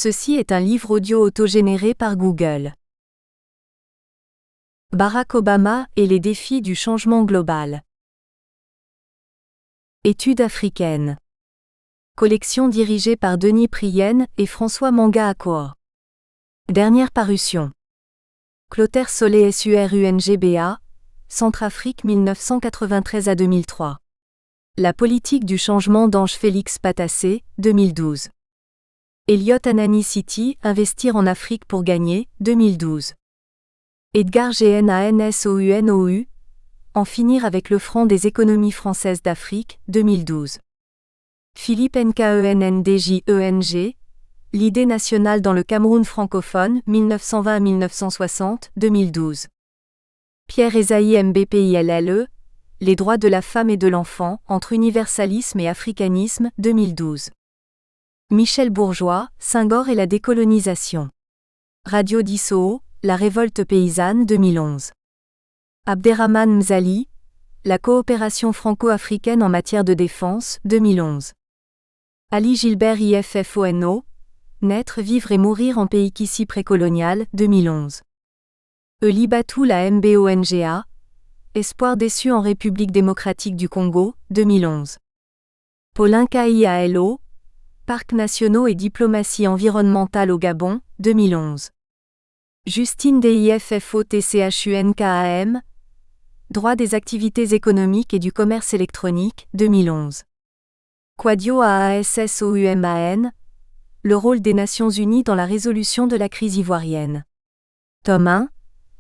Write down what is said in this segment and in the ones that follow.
Ceci est un livre audio autogénéré par Google. Barack Obama et les défis du changement global. Étude africaine. Collection dirigée par Denis Prienne et François Manga Akor. Dernière parution. Clotaire Solé SURUNGBA, Centrafrique 1993 à 2003. La politique du changement d'Ange Félix Patassé, 2012. Elliott Anani City, Investir en Afrique pour gagner, 2012. Edgar GNANSOUNOU, En finir avec le franc des économies françaises d'Afrique, 2012. Philippe NKENNDJENG, L'idée nationale dans le Cameroun francophone, 1920 à 1960, 2012. Pierre Esaïe MBPILLE, Les droits de la femme et de l'enfant, entre universalisme et africanisme, 2012. Michel Bourgeois, Senghor et la décolonisation. Radio Dissoo, La révolte paysanne, 2011. Abderrahmane Mzali, La coopération franco-africaine en matière de défense, 2011. Ali Gilbert IFFONO, Naître, vivre et mourir en pays qu'ici précolonial, 2011. Eli Batou la MBONGA, Espoir déçu en République démocratique du Congo, 2011. Paulin KIALO, Parcs nationaux et diplomatie environnementale au Gabon, 2011. Justine DIFFOTCHUNKAM, Droit des activités économiques et du commerce électronique, 2011. Quadio AASSOUMAN, Le rôle des Nations Unies dans la résolution de la crise ivoirienne. Tome 1,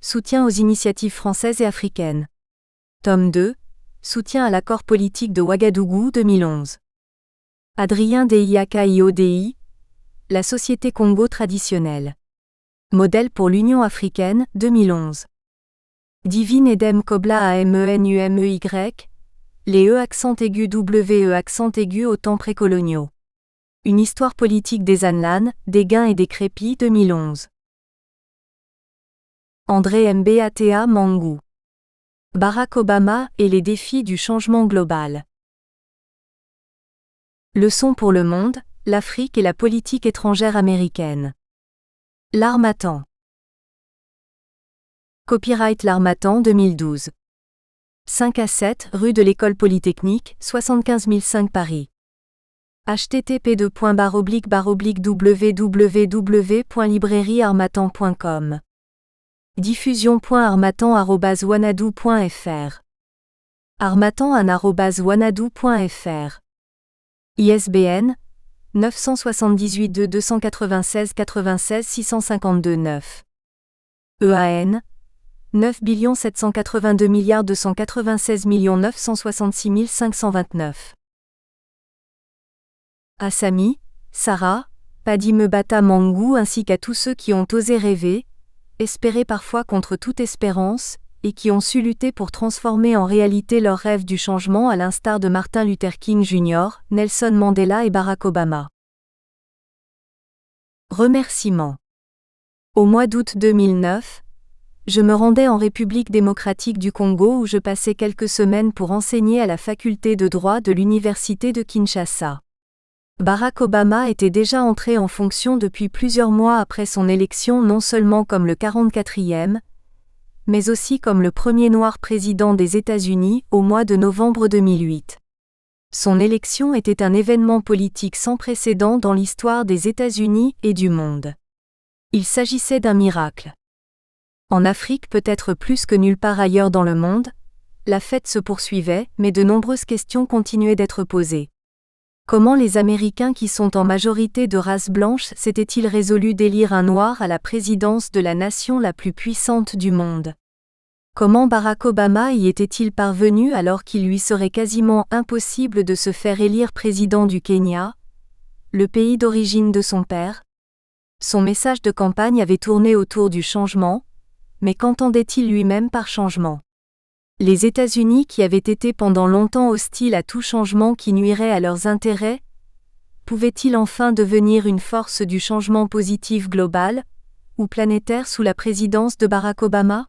Soutien aux initiatives françaises et africaines. Tome 2, Soutien à l'accord politique de Ouagadougou, 2011. Adrien DIAKIODI, La société Congo traditionnelle. Modèle pour l'Union africaine, 2011. Divine Edem Kobla AMENUMEY, Les E accent aigu WE accent aigu aux temps précoloniaux. Une histoire politique des Anlan, des Guins et des Crépis, 2011. André Mbata Mangou. Barack Obama et les défis du changement global. Leçon pour le monde, l'Afrique et la politique étrangère américaine. L'Harmattan. Copyright L'Harmattan 2012. 5 à 7 rue de l'École Polytechnique, 75 005 Paris. http://www.librairieharmattan.com. Diffusion.harmattan@wanadoo.fr. harmattan@wanadoo.fr. ISBN 978 296 96 652 9. EAN 9 782 296 966 529. À Sami, Sarah, Paddy Mbata Mangou ainsi qu'à tous ceux qui ont osé rêver, espérer parfois contre toute espérance, et qui ont su lutter pour transformer en réalité leurs rêves du changement à l'instar de Martin Luther King Jr., Nelson Mandela et Barack Obama. Remerciements. Au mois d'août 2009, je me rendais en République démocratique du Congo où je passais quelques semaines pour enseigner à la faculté de droit de l'université de Kinshasa. Barack Obama était déjà entré en fonction depuis plusieurs mois après son élection non seulement comme le 44e, mais aussi comme le premier noir président des États-Unis au mois de novembre 2008. Son élection était un événement politique sans précédent dans l'histoire des États-Unis et du monde. Il s'agissait d'un miracle. En Afrique peut-être plus que nulle part ailleurs dans le monde, la fête se poursuivait, mais de nombreuses questions continuaient d'être posées. Comment les Américains qui sont en majorité de race blanche s'étaient-ils résolus d'élire un noir à la présidence de la nation la plus puissante du monde? Comment Barack Obama y était-il parvenu alors qu'il lui serait quasiment impossible de se faire élire président du Kenya, le pays d'origine de son père? Son message de campagne avait tourné autour du changement, mais qu'entendait-il lui-même par changement? Les États-Unis qui avaient été pendant longtemps hostiles à tout changement qui nuirait à leurs intérêts, pouvaient-ils enfin devenir une force du changement positif global, ou planétaire sous la présidence de Barack Obama?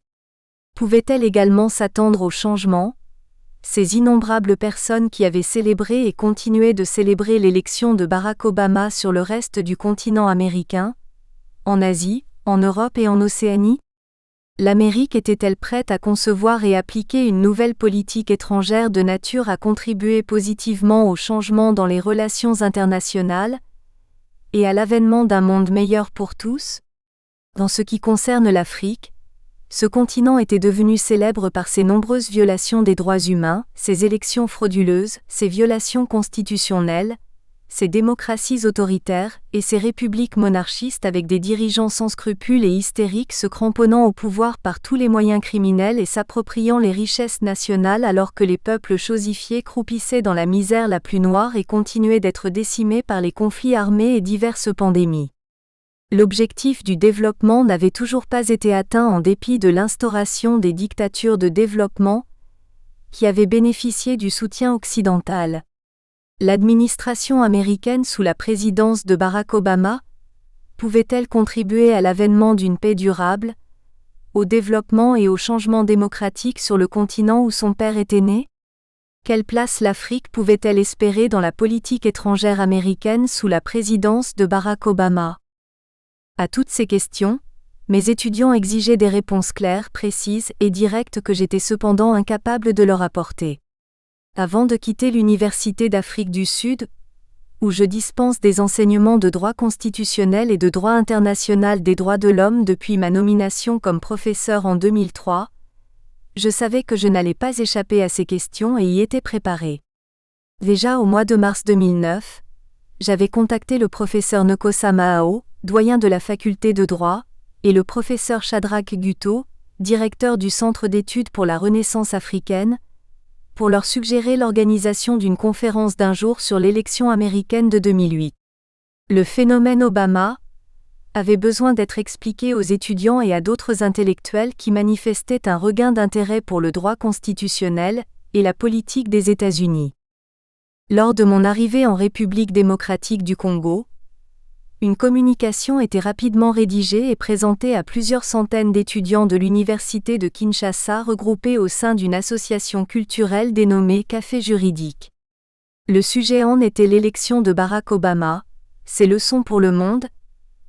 Pouvait-elle également s'attendre au changement, ces innombrables personnes qui avaient célébré et continuaient de célébrer l'élection de Barack Obama sur le reste du continent américain, en Asie, en Europe et en Océanie? L'Amérique était-elle prête à concevoir et appliquer une nouvelle politique étrangère de nature à contribuer positivement au changement dans les relations internationales et à l'avènement d'un monde meilleur pour tous? Dans ce qui concerne l'Afrique, ce continent était devenu célèbre par ses nombreuses violations des droits humains, ses élections frauduleuses, ses violations constitutionnelles, ses démocraties autoritaires et ses républiques monarchistes avec des dirigeants sans scrupules et hystériques se cramponnant au pouvoir par tous les moyens criminels et s'appropriant les richesses nationales alors que les peuples chosifiés croupissaient dans la misère la plus noire et continuaient d'être décimés par les conflits armés et diverses pandémies. L'objectif du développement n'avait toujours pas été atteint en dépit de l'instauration des dictatures de développement qui avaient bénéficié du soutien occidental. L'administration américaine sous la présidence de Barack Obama pouvait-elle contribuer à l'avènement d'une paix durable, au développement et au changement démocratique sur le continent où son père était né? Quelle place l'Afrique pouvait-elle espérer dans la politique étrangère américaine sous la présidence de Barack Obama? À toutes ces questions, mes étudiants exigeaient des réponses claires, précises et directes que j'étais cependant incapable de leur apporter. Avant de quitter l'Université d'Afrique du Sud, où je dispense des enseignements de droit constitutionnel et de droit international des droits de l'homme depuis ma nomination comme professeur en 2003, je savais que je n'allais pas échapper à ces questions et y étais préparé. Déjà au mois de mars 2009, j'avais contacté le professeur Nkosa Mahao, doyen de la faculté de droit, et le professeur Shadrach Guto, directeur du Centre d'études pour la Renaissance africaine, pour leur suggérer l'organisation d'une conférence d'un jour sur l'élection américaine de 2008. Le phénomène Obama avait besoin d'être expliqué aux étudiants et à d'autres intellectuels qui manifestaient un regain d'intérêt pour le droit constitutionnel et la politique des États-Unis. Lors de mon arrivée en République démocratique du Congo, une communication était rapidement rédigée et présentée à plusieurs centaines d'étudiants de l'université de Kinshasa regroupés au sein d'une association culturelle dénommée Café Juridique. Le sujet en était l'élection de Barack Obama, ses leçons pour le monde,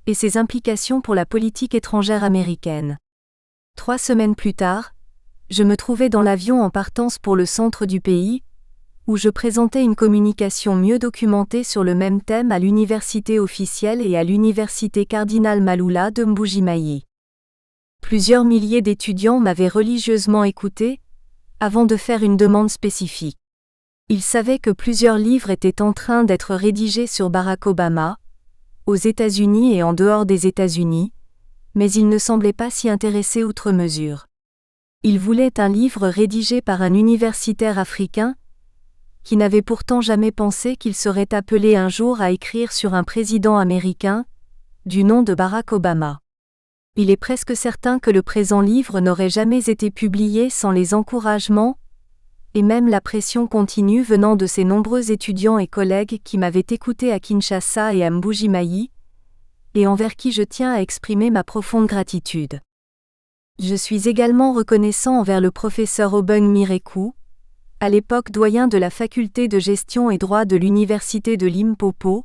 et ses implications pour la politique étrangère américaine. 3 semaines plus tard, je me trouvais dans l'avion en partance pour le centre du pays, où je présentais une communication mieux documentée sur le même thème à l'université officielle et à l'université Cardinal Malula de Mbuji-Mayi. Plusieurs milliers d'étudiants m'avaient religieusement écouté, avant de faire une demande spécifique. Ils savaient que plusieurs livres étaient en train d'être rédigés sur Barack Obama, aux États-Unis et en dehors des États-Unis, mais ils ne semblaient pas s'y intéresser outre mesure. Ils voulaient un livre rédigé par un universitaire africain, qui n'avait pourtant jamais pensé qu'il serait appelé un jour à écrire sur un président américain, du nom de Barack Obama. Il est presque certain que le présent livre n'aurait jamais été publié sans les encouragements, et même la pression continue venant de ces nombreux étudiants et collègues qui m'avaient écouté à Kinshasa et à Mbuji-Mayi, et envers qui je tiens à exprimer ma profonde gratitude. Je suis également reconnaissant envers le professeur Obeng Mireku, à l'époque doyen de la faculté de gestion et droit de l'université de Limpopo,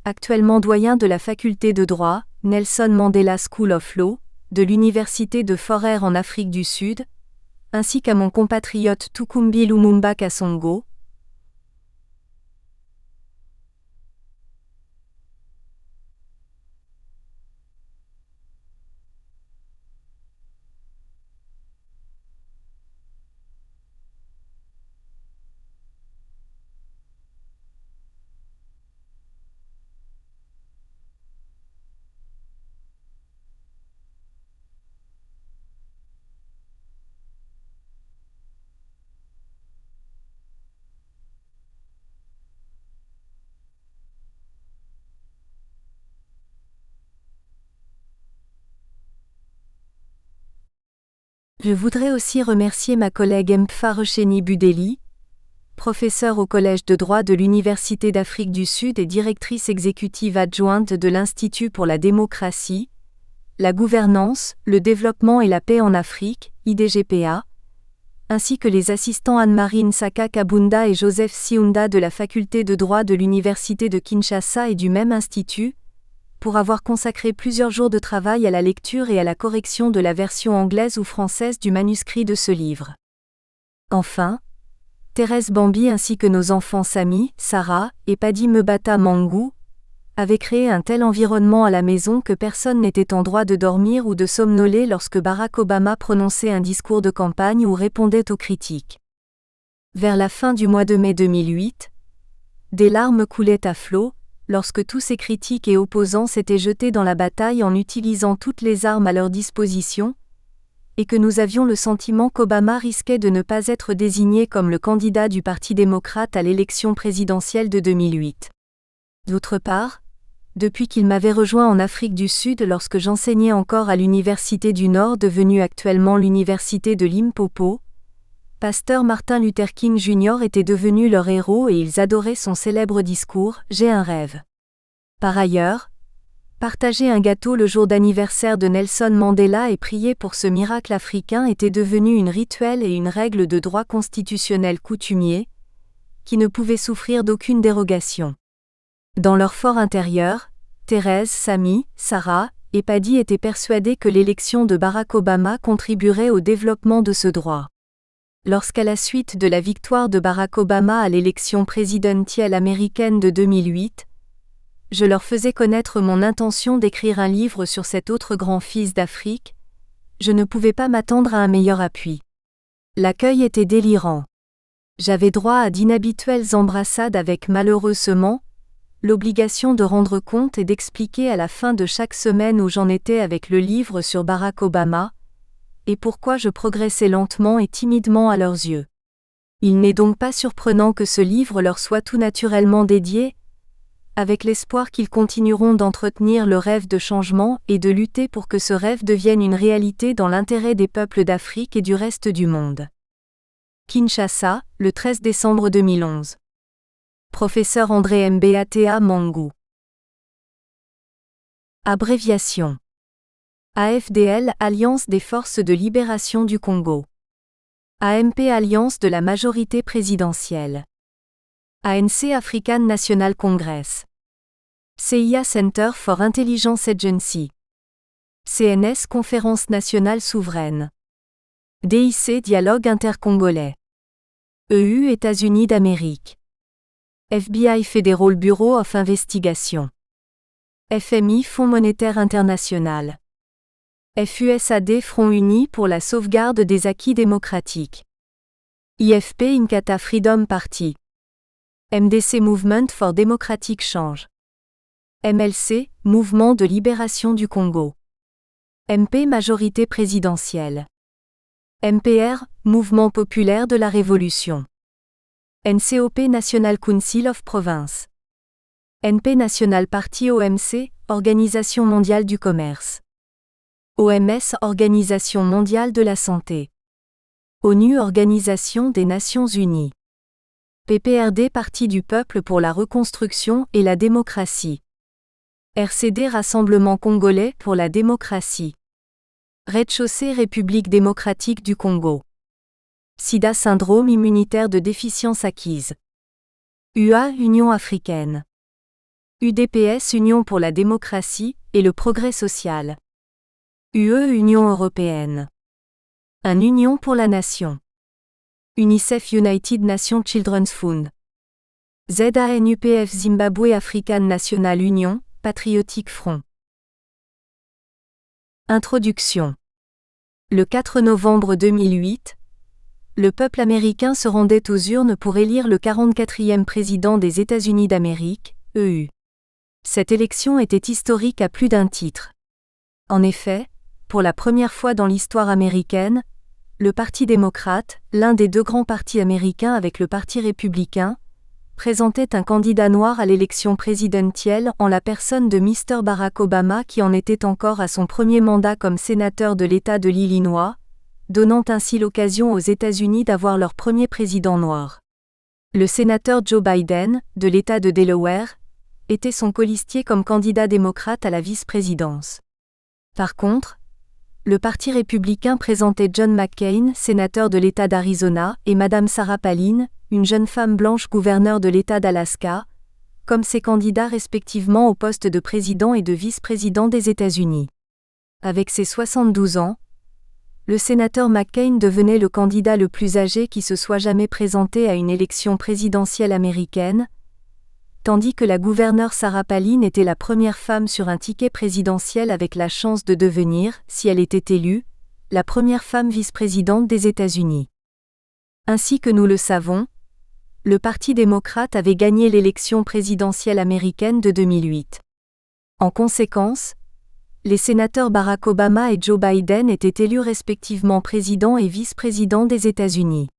actuellement doyen de la faculté de droit, Nelson Mandela School of Law, de l'université de Fort-Hare en Afrique du Sud, ainsi qu'à mon compatriote Tukumbi Lumumba Kasongo. Je voudrais aussi remercier ma collègue Mpharecheni Budeli, professeure au Collège de droit de l'Université d'Afrique du Sud et directrice exécutive adjointe de l'Institut pour la démocratie, la gouvernance, le développement et la paix en Afrique, IDGPA, ainsi que les assistants Anne-Marie Nsaka Kabunda et Joseph Siunda de la faculté de droit de l'université de Kinshasa et du même institut, pour avoir consacré plusieurs jours de travail à la lecture et à la correction de la version anglaise ou française du manuscrit de ce livre. Enfin, Thérèse Bambi ainsi que nos enfants Sami, Sarah et Paddy Mbata Mangou avaient créé un tel environnement à la maison que personne n'était en droit de dormir ou de somnoler lorsque Barack Obama prononçait un discours de campagne ou répondait aux critiques. Vers la fin du mois de mai 2008, des larmes coulaient à flots, lorsque tous ces critiques et opposants s'étaient jetés dans la bataille en utilisant toutes les armes à leur disposition, et que nous avions le sentiment qu'Obama risquait de ne pas être désigné comme le candidat du Parti démocrate à l'élection présidentielle de 2008. D'autre part, depuis qu'il m'avait rejoint en Afrique du Sud lorsque j'enseignais encore à l'Université du Nord devenue actuellement l'Université de Limpopo, Pasteur Martin Luther King Jr. était devenu leur héros et ils adoraient son célèbre discours « J'ai un rêve ». Par ailleurs, partager un gâteau le jour d'anniversaire de Nelson Mandela et prier pour ce miracle africain était devenu une rituel et une règle de droit constitutionnel coutumier, qui ne pouvait souffrir d'aucune dérogation. Dans leur fort intérieur, Thérèse, Sami, Sarah et Paddy étaient persuadés que l'élection de Barack Obama contribuerait au développement de ce droit. Lorsqu'à la suite de la victoire de Barack Obama à l'élection présidentielle américaine de 2008, je leur faisais connaître mon intention d'écrire un livre sur cet autre grand fils d'Afrique, je ne pouvais pas m'attendre à un meilleur appui. L'accueil était délirant. J'avais droit à d'inhabituelles embrassades avec malheureusement l'obligation de rendre compte et d'expliquer à la fin de chaque semaine où j'en étais avec le livre sur Barack Obama, et pourquoi je progressais lentement et timidement à leurs yeux. Il n'est donc pas surprenant que ce livre leur soit tout naturellement dédié, avec l'espoir qu'ils continueront d'entretenir le rêve de changement et de lutter pour que ce rêve devienne une réalité dans l'intérêt des peuples d'Afrique et du reste du monde. Kinshasa, le 13 décembre 2011. Professeur André Mbata Mangou. Abréviation. AFDL Alliance des Forces de Libération du Congo. AMP Alliance de la majorité présidentielle. ANC African National Congress. CIA Center for Intelligence Agency. CNS Conférence nationale souveraine. DIC Dialogue intercongolais. EU États-Unis d'Amérique. FBI Federal Bureau of Investigation. FMI Fonds monétaire international. FUSAD Front uni pour la sauvegarde des acquis démocratiques. IFP Inkatha Freedom Party. MDC Movement for Democratic Change. MLC, Mouvement de libération du Congo. MP Majorité présidentielle. MPR, Mouvement populaire de la Révolution. NCOP National Council of Province. NP National Party OMC, Organisation mondiale du commerce. OMS Organisation mondiale de la santé. ONU Organisation des Nations unies. PPRD Parti du peuple pour la reconstruction et la démocratie. RCD Rassemblement congolais pour la démocratie. Rez-de-chaussée République démocratique du Congo. SIDA Syndrome immunitaire de déficience acquise. UA Union africaine. UDPS Union pour la démocratie et le progrès social. UE Union européenne. Un Union pour la nation. UNICEF United Nations Children's Fund. ZANUPF Zimbabwe African National Union, Patriotic Front. Introduction. Le 4 novembre 2008, le peuple américain se rendait aux urnes pour élire le 44e président des États-Unis d'Amérique, EU. Cette élection était historique à plus d'un titre. En effet, pour la première fois dans l'histoire américaine, le Parti démocrate, l'un des deux grands partis américains avec le Parti républicain, présentait un candidat noir à l'élection présidentielle en la personne de Mr. Barack Obama qui en était encore à son premier mandat comme sénateur de l'État de l'Illinois, donnant ainsi l'occasion aux États-Unis d'avoir leur premier président noir. Le sénateur Joe Biden, de l'État de Delaware, était son colistier comme candidat démocrate à la vice-présidence. Par contre, Le Parti républicain présentait John McCain, sénateur de l'État d'Arizona, et Madame Sarah Palin, une jeune femme blanche gouverneure de l'État d'Alaska, comme ses candidats respectivement au poste de président et de vice-président des États-Unis. Avec ses 72 ans, le sénateur McCain devenait le candidat le plus âgé qui se soit jamais présenté à une élection présidentielle américaine, tandis que la gouverneure Sarah Palin était la première femme sur un ticket présidentiel avec la chance de devenir, si elle était élue, la première femme vice-présidente des États-Unis. Ainsi que nous le savons, le Parti démocrate avait gagné l'élection présidentielle américaine de 2008. En conséquence, les sénateurs Barack Obama et Joe Biden étaient élus respectivement président et vice-président des États-Unis.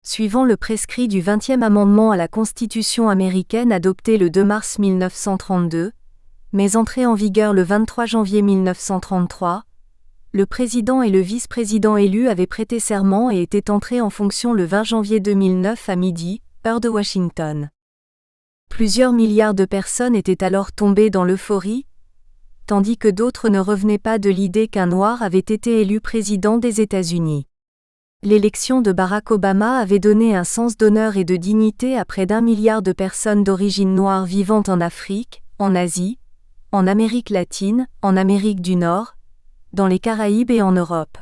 Suivant le prescrit du 20e amendement à la Constitution américaine adopté le 2 mars 1932, mais entré en vigueur le 23 janvier 1933, le président et le vice-président élus avaient prêté serment et étaient entrés en fonction le 20 janvier 2009 à midi, heure de Washington. Plusieurs milliards de personnes étaient alors tombées dans l'euphorie, tandis que d'autres ne revenaient pas de l'idée qu'un noir avait été élu président des États-Unis. L'élection de Barack Obama avait donné un sens d'honneur et de dignité à près d'1 milliard de personnes d'origine noire vivant en Afrique, en Asie, en Amérique latine, en Amérique du Nord, dans les Caraïbes et en Europe.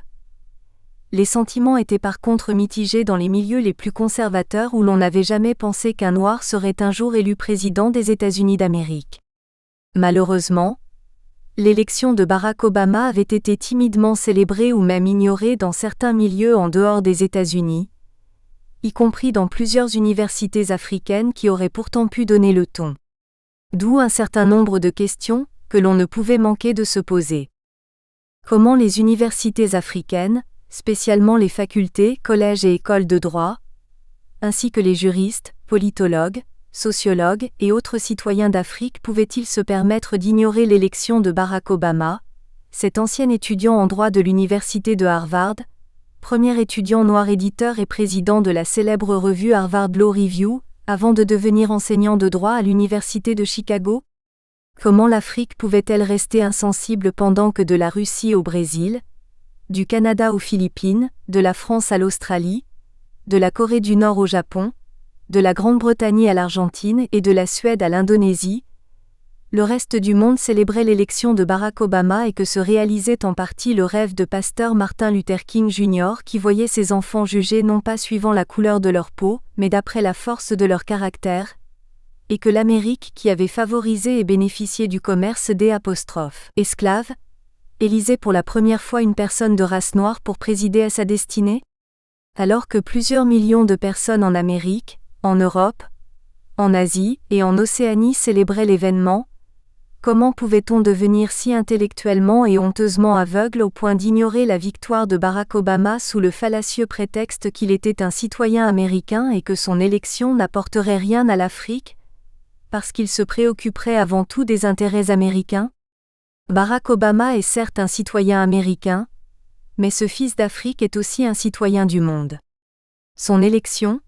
Les sentiments étaient par contre mitigés dans les milieux les plus conservateurs où l'on n'avait jamais pensé qu'un noir serait un jour élu président des États-Unis d'Amérique. Malheureusement, l'élection de Barack Obama avait été timidement célébrée ou même ignorée dans certains milieux en dehors des États-Unis, y compris dans plusieurs universités africaines qui auraient pourtant pu donner le ton. D'où un certain nombre de questions que l'on ne pouvait manquer de se poser. Comment les universités africaines, spécialement les facultés, collèges et écoles de droit, ainsi que les juristes, politologues, sociologues et autres citoyens d'Afrique pouvaient-ils se permettre d'ignorer l'élection de Barack Obama, cet ancien étudiant en droit de l'université de Harvard, premier étudiant noir éditeur et président de la célèbre revue Harvard Law Review, avant de devenir enseignant de droit à l'université de Chicago? Comment l'Afrique pouvait-elle rester insensible pendant que de la Russie au Brésil, du Canada aux Philippines, de la France à l'Australie, de la Corée du Nord au Japon, de la Grande-Bretagne à l'Argentine et de la Suède à l'Indonésie, le reste du monde célébrait l'élection de Barack Obama et que se réalisait en partie le rêve de pasteur Martin Luther King Jr. qui voyait ses enfants jugés non pas suivant la couleur de leur peau, mais d'après la force de leur caractère, et que l'Amérique qui avait favorisé et bénéficié du commerce des esclaves, élisait pour la première fois une personne de race noire pour présider à sa destinée? Alors que plusieurs millions de personnes en Amérique, en Europe, en Asie et en Océanie célébraient l'événement, comment pouvait-on devenir si intellectuellement et honteusement aveugle au point d'ignorer la victoire de Barack Obama sous le fallacieux prétexte qu'il était un citoyen américain et que son élection n'apporterait rien à l'Afrique, parce qu'il se préoccuperait avant tout des intérêts américains? Barack Obama est certes un citoyen américain, mais ce fils d'Afrique est aussi un citoyen du monde. Son élection,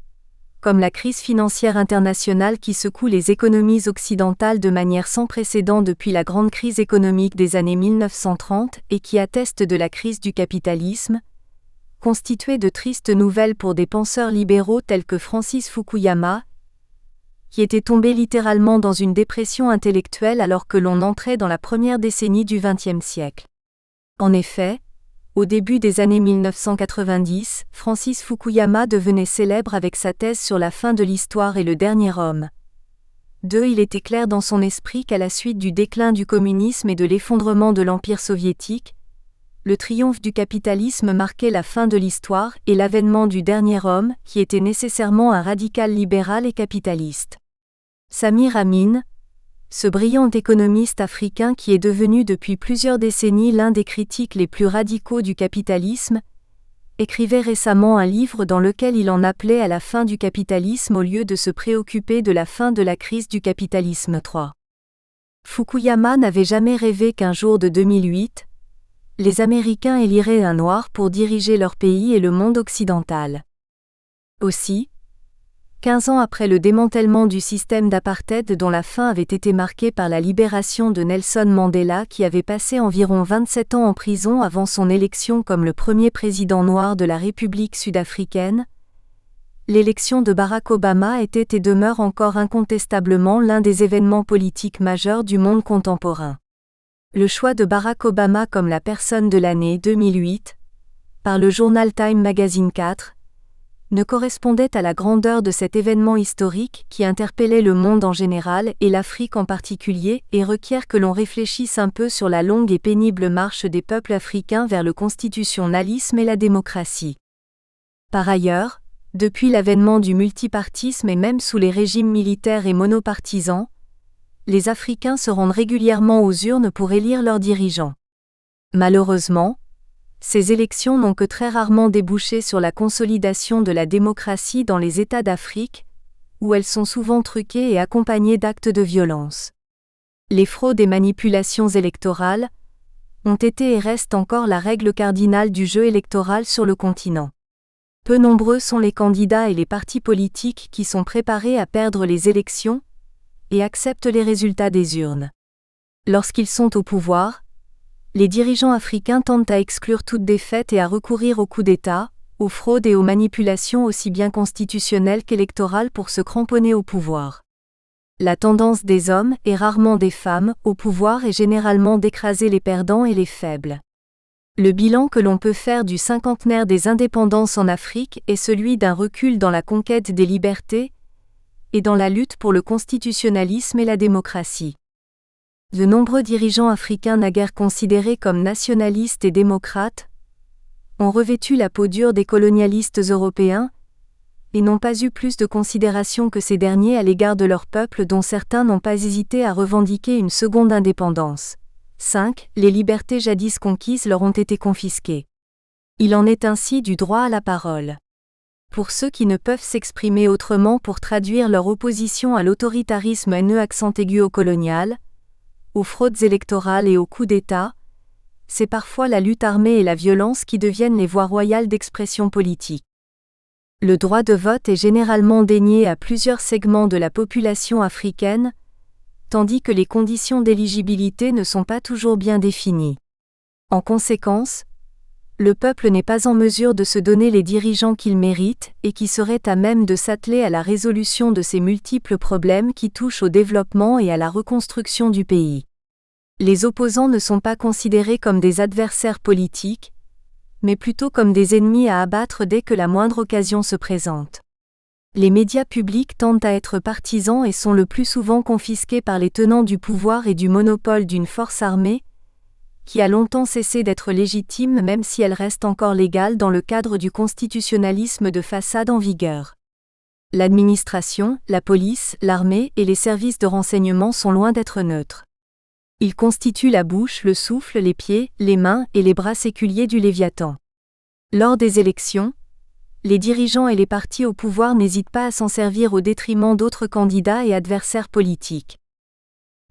comme la crise financière internationale qui secoue les économies occidentales de manière sans précédent depuis la grande crise économique des années 1930 et qui atteste de la crise du capitalisme, constituait de tristes nouvelles pour des penseurs libéraux tels que Francis Fukuyama, qui était tombé littéralement dans une dépression intellectuelle alors que l'on entrait dans la première décennie du XXe siècle. En effet, au début des années 1990, Francis Fukuyama devenait célèbre avec sa thèse sur la fin de l'histoire et le dernier homme. Il était clair dans son esprit qu'à la suite du déclin du communisme et de l'effondrement de l'Empire soviétique, le triomphe du capitalisme marquait la fin de l'histoire et l'avènement du dernier homme, qui était nécessairement un radical libéral et capitaliste. Samir Amin, ce brillant économiste africain qui est devenu depuis plusieurs décennies l'un des critiques les plus radicaux du capitalisme, écrivait récemment un livre dans lequel il en appelait à la fin du capitalisme au lieu de se préoccuper de la fin de la crise du capitalisme. Fukuyama n'avait jamais rêvé qu'un jour de 2008, les Américains éliraient un noir pour diriger leur pays et le monde occidental. Aussi, 15 ans après le démantèlement du système d'apartheid dont la fin avait été marquée par la libération de Nelson Mandela qui avait passé environ 27 ans en prison avant son élection comme le premier président noir de la République sud-africaine, l'élection de Barack Obama était et demeure encore incontestablement l'un des événements politiques majeurs du monde contemporain. Le choix de Barack Obama comme la personne de l'année 2008, par le journal Time Magazine 4, ne correspondait à la grandeur de cet événement historique qui interpellait le monde en général et l'Afrique en particulier et requiert que l'on réfléchisse un peu sur la longue et pénible marche des peuples africains vers le constitutionnalisme et la démocratie. Par ailleurs, depuis l'avènement du multipartisme et même sous les régimes militaires et monopartisans, les Africains se rendent régulièrement aux urnes pour élire leurs dirigeants. Malheureusement, ces élections n'ont que très rarement débouché sur la consolidation de la démocratie dans les États d'Afrique, où elles sont souvent truquées et accompagnées d'actes de violence. Les fraudes et manipulations électorales ont été et restent encore la règle cardinale du jeu électoral sur le continent. Peu nombreux sont les candidats et les partis politiques qui sont préparés à perdre les élections et acceptent les résultats des urnes. Lorsqu'ils sont au pouvoir, les dirigeants africains tentent à exclure toute défaite et à recourir aux coups d'État, aux fraudes et aux manipulations aussi bien constitutionnelles qu'électorales pour se cramponner au pouvoir. La tendance des hommes, et rarement des femmes, au pouvoir est généralement d'écraser les perdants et les faibles. Le bilan que l'on peut faire du cinquantenaire des indépendances en Afrique est celui d'un recul dans la conquête des libertés et dans la lutte pour le constitutionnalisme et la démocratie. De nombreux dirigeants africains naguère considérés comme nationalistes et démocrates ont revêtu la peau dure des colonialistes européens et n'ont pas eu plus de considération que ces derniers à l'égard de leur peuple dont certains n'ont pas hésité à revendiquer une seconde indépendance. 5. Les libertés jadis conquises leur ont été confisquées. Il en est ainsi du droit à la parole. Pour ceux qui ne peuvent s'exprimer autrement pour traduire leur opposition à l'autoritarisme haineux accent aigu au colonial, aux fraudes électorales et aux coups d'État, c'est parfois la lutte armée et la violence qui deviennent les voies royales d'expression politique. Le droit de vote est généralement dénié à plusieurs segments de la population africaine, tandis que les conditions d'éligibilité ne sont pas toujours bien définies. En conséquence, le peuple n'est pas en mesure de se donner les dirigeants qu'il mérite et qui seraient à même de s'atteler à la résolution de ces multiples problèmes qui touchent au développement et à la reconstruction du pays. Les opposants ne sont pas considérés comme des adversaires politiques, mais plutôt comme des ennemis à abattre dès que la moindre occasion se présente. Les médias publics tendent à être partisans et sont le plus souvent confisqués par les tenants du pouvoir et du monopole d'une force armée, qui a longtemps cessé d'être légitime même si elle reste encore légale dans le cadre du constitutionnalisme de façade en vigueur. L'administration, la police, l'armée et les services de renseignement sont loin d'être neutres. Ils constituent la bouche, le souffle, les pieds, les mains et les bras séculiers du Léviathan. Lors des élections, les dirigeants et les partis au pouvoir n'hésitent pas à s'en servir au détriment d'autres candidats et adversaires politiques.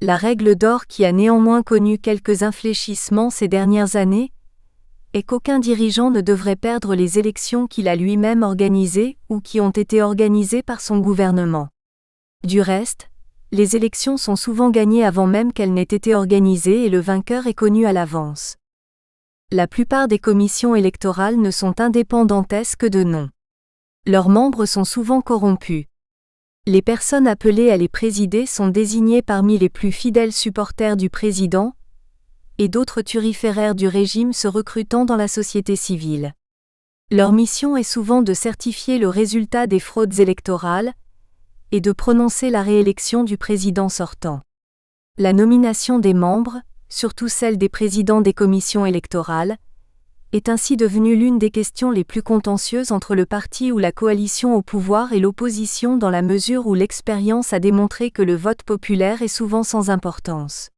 La règle d'or qui a néanmoins connu quelques infléchissements ces dernières années est qu'aucun dirigeant ne devrait perdre les élections qu'il a lui-même organisées ou qui ont été organisées par son gouvernement. Du reste, les élections sont souvent gagnées avant même qu'elles n'aient été organisées et le vainqueur est connu à l'avance. La plupart des commissions électorales ne sont indépendantes que de nom. Leurs membres sont souvent corrompus. Les personnes appelées à les présider sont désignées parmi les plus fidèles supporters du président, et d'autres turiféraires du régime se recrutant dans la société civile. Leur mission est souvent de certifier le résultat des fraudes électorales et de prononcer la réélection du président sortant. La nomination des membres, surtout celle des présidents des commissions électorales, est ainsi devenue l'une des questions les plus contentieuses entre le parti ou la coalition au pouvoir et l'opposition dans la mesure où l'expérience a démontré que le vote populaire est souvent sans importance.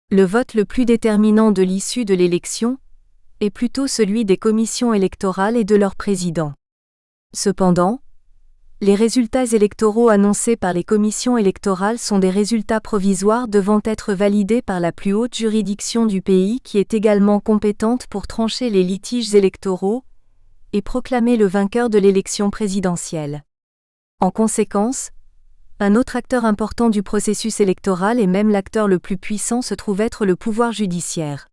Le vote le plus déterminant de l'issue de l'élection est plutôt celui des commissions électorales et de leurs présidents. Cependant, les résultats électoraux annoncés par les commissions électorales sont des résultats provisoires devant être validés par la plus haute juridiction du pays qui est également compétente pour trancher les litiges électoraux et proclamer le vainqueur de l'élection présidentielle. En conséquence, un autre acteur important du processus électoral et même l'acteur le plus puissant se trouve être le pouvoir judiciaire.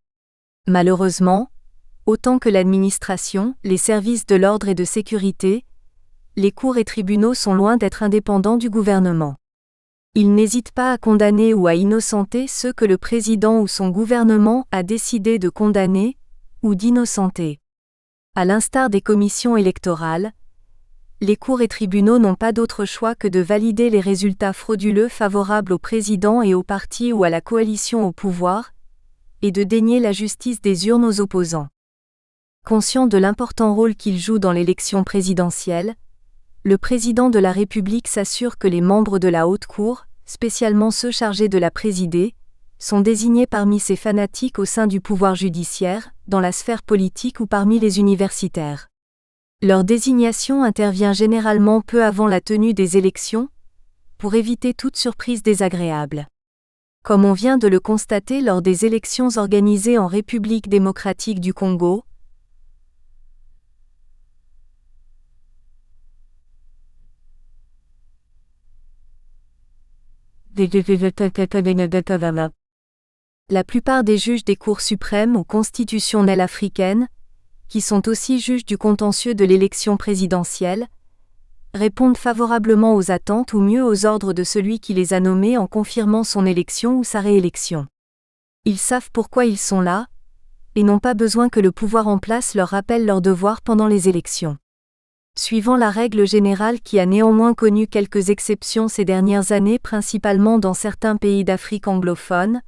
Malheureusement, autant que l'administration, les services de l'ordre et de sécurité, les cours et tribunaux sont loin d'être indépendants du gouvernement. Ils n'hésitent pas à condamner ou à innocenter ceux que le président ou son gouvernement a décidé de condamner ou d'innocenter. À l'instar des commissions électorales, les cours et tribunaux n'ont pas d'autre choix que de valider les résultats frauduleux favorables au président et au parti ou à la coalition au pouvoir, et de dénier la justice des urnes aux opposants. Conscient de l'important rôle qu'il joue dans l'élection présidentielle, le président de la République s'assure que les membres de la Haute Cour, spécialement ceux chargés de la présider, sont désignés parmi ses fanatiques au sein du pouvoir judiciaire, dans la sphère politique ou parmi les universitaires. Leur désignation intervient généralement peu avant la tenue des élections, pour éviter toute surprise désagréable. Comme on vient de le constater lors des élections organisées en République démocratique du Congo, la plupart des juges des cours suprêmes ou constitutionnelles africaines, qui sont aussi juges du contentieux de l'élection présidentielle, répondent favorablement aux attentes ou mieux aux ordres de celui qui les a nommés en confirmant son élection ou sa réélection. Ils savent pourquoi ils sont là, et n'ont pas besoin que le pouvoir en place leur rappelle leurs devoirs pendant les élections. Suivant la règle générale qui a néanmoins connu quelques exceptions ces dernières années principalement dans certains pays d'Afrique anglophone,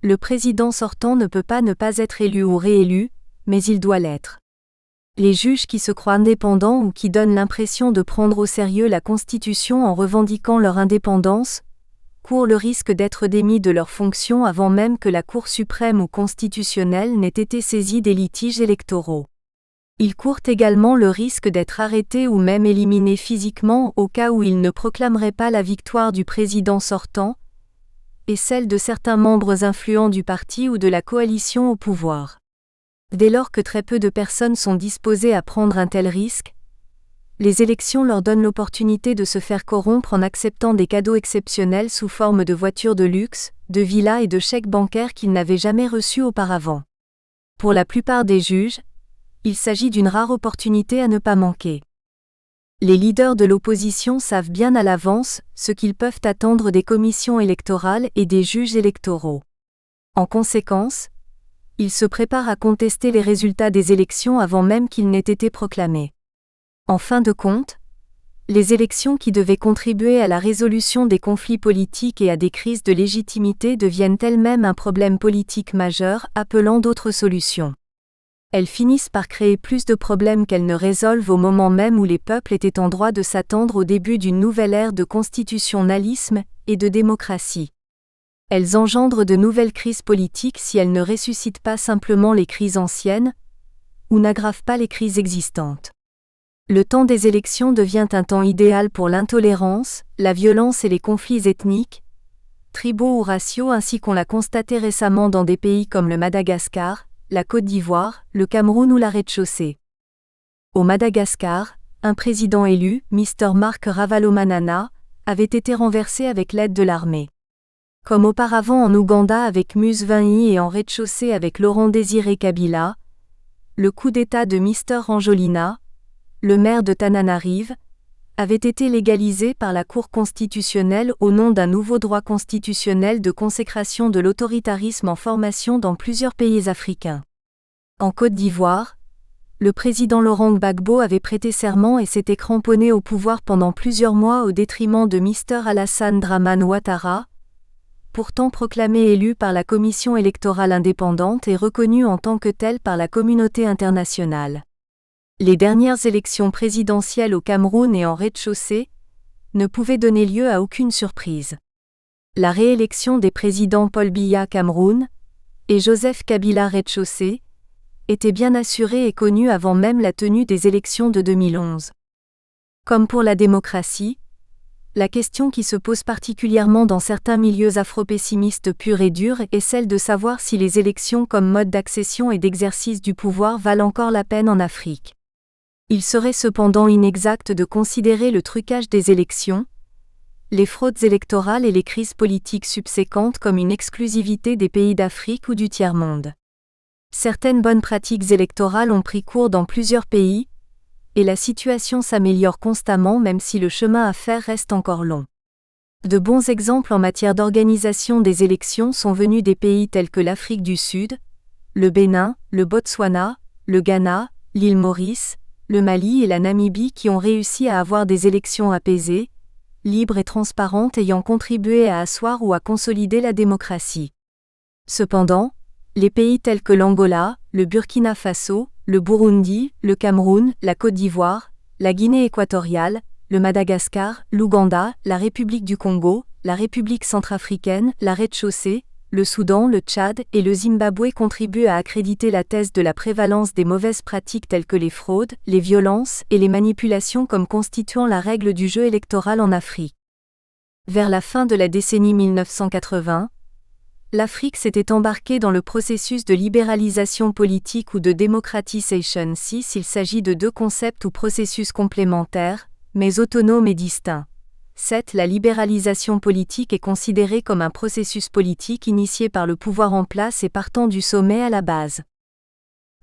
le président sortant ne peut pas ne pas être élu ou réélu, mais il doit l'être. Les juges qui se croient indépendants ou qui donnent l'impression de prendre au sérieux la Constitution en revendiquant leur indépendance, courent le risque d'être démis de leurs fonctions avant même que la Cour suprême ou constitutionnelle n'ait été saisie des litiges électoraux. Ils courent également le risque d'être arrêtés ou même éliminés physiquement au cas où ils ne proclameraient pas la victoire du président sortant, et celle de certains membres influents du parti ou de la coalition au pouvoir. Dès lors que très peu de personnes sont disposées à prendre un tel risque, les élections leur donnent l'opportunité de se faire corrompre en acceptant des cadeaux exceptionnels sous forme de voitures de luxe, de villas et de chèques bancaires qu'ils n'avaient jamais reçus auparavant. Pour la plupart des juges, il s'agit d'une rare opportunité à ne pas manquer. Les leaders de l'opposition savent bien à l'avance ce qu'ils peuvent attendre des commissions électorales et des juges électoraux. En conséquence, ils se préparent à contester les résultats des élections avant même qu'ils n'aient été proclamés. En fin de compte, les élections qui devaient contribuer à la résolution des conflits politiques et à des crises de légitimité deviennent elles-mêmes un problème politique majeur appelant d'autres solutions. Elles finissent par créer plus de problèmes qu'elles ne résolvent au moment même où les peuples étaient en droit de s'attendre au début d'une nouvelle ère de constitutionnalisme et de démocratie. Elles engendrent de nouvelles crises politiques si elles ne ressuscitent pas simplement les crises anciennes, ou n'aggravent pas les crises existantes. Le temps des élections devient un temps idéal pour l'intolérance, la violence et les conflits ethniques, tribaux ou raciaux ainsi qu'on l'a constaté récemment dans des pays comme le Madagascar, la Côte d'Ivoire, le Cameroun ou la Rez-de-Chaussée. Au Madagascar, un président élu, Mr Marc Ravalomanana, avait été renversé avec l'aide de l'armée. Comme auparavant en Ouganda avec Museveni et en Rez-de-Chaussée avec Laurent Désiré Kabila, le coup d'État de Mr Anjolina, le maire de Tananarive, avait été légalisé par la Cour constitutionnelle au nom d'un nouveau droit constitutionnel de consécration de l'autoritarisme en formation dans plusieurs pays africains. En Côte d'Ivoire, le président Laurent Gbagbo avait prêté serment et s'était cramponné au pouvoir pendant plusieurs mois au détriment de Mr Alassane Dramane Ouattara, pourtant proclamé élu par la Commission électorale indépendante et reconnu en tant que tel par la communauté internationale. Les dernières élections présidentielles au Cameroun et en Rez-de-Chaussée ne pouvaient donner lieu à aucune surprise. La réélection des présidents Paul Biya Cameroun et Joseph Kabila Rez-de-Chaussée était bien assurée et connue avant même la tenue des élections de 2011. Comme pour la démocratie, la question qui se pose particulièrement dans certains milieux afro-pessimistes purs et durs est celle de savoir si les élections comme mode d'accession et d'exercice du pouvoir valent encore la peine en Afrique. Il serait cependant inexact de considérer le trucage des élections, les fraudes électorales et les crises politiques subséquentes comme une exclusivité des pays d'Afrique ou du tiers-monde. Certaines bonnes pratiques électorales ont pris cours dans plusieurs pays, et la situation s'améliore constamment même si le chemin à faire reste encore long. De bons exemples en matière d'organisation des élections sont venus des pays tels que l'Afrique du Sud, le Bénin, le Botswana, le Ghana, l'île Maurice, le Mali et la Namibie qui ont réussi à avoir des élections apaisées, libres et transparentes ayant contribué à asseoir ou à consolider la démocratie. Cependant, les pays tels que l'Angola, le Burkina Faso, le Burundi, le Cameroun, la Côte d'Ivoire, la Guinée équatoriale, le Madagascar, l'Ouganda, la République du Congo, la République centrafricaine, la Rez-de-Chaussée, le Soudan, le Tchad et le Zimbabwe contribuent à accréditer la thèse de la prévalence des mauvaises pratiques telles que les fraudes, les violences et les manipulations comme constituant la règle du jeu électoral en Afrique. Vers la fin de la décennie 1980, l'Afrique s'était embarquée dans le processus de libéralisation politique ou de démocratisation. Il s'agit de deux concepts ou processus complémentaires, mais autonomes et distincts. 7. La libéralisation politique est considérée comme un processus politique initié par le pouvoir en place et partant du sommet à la base.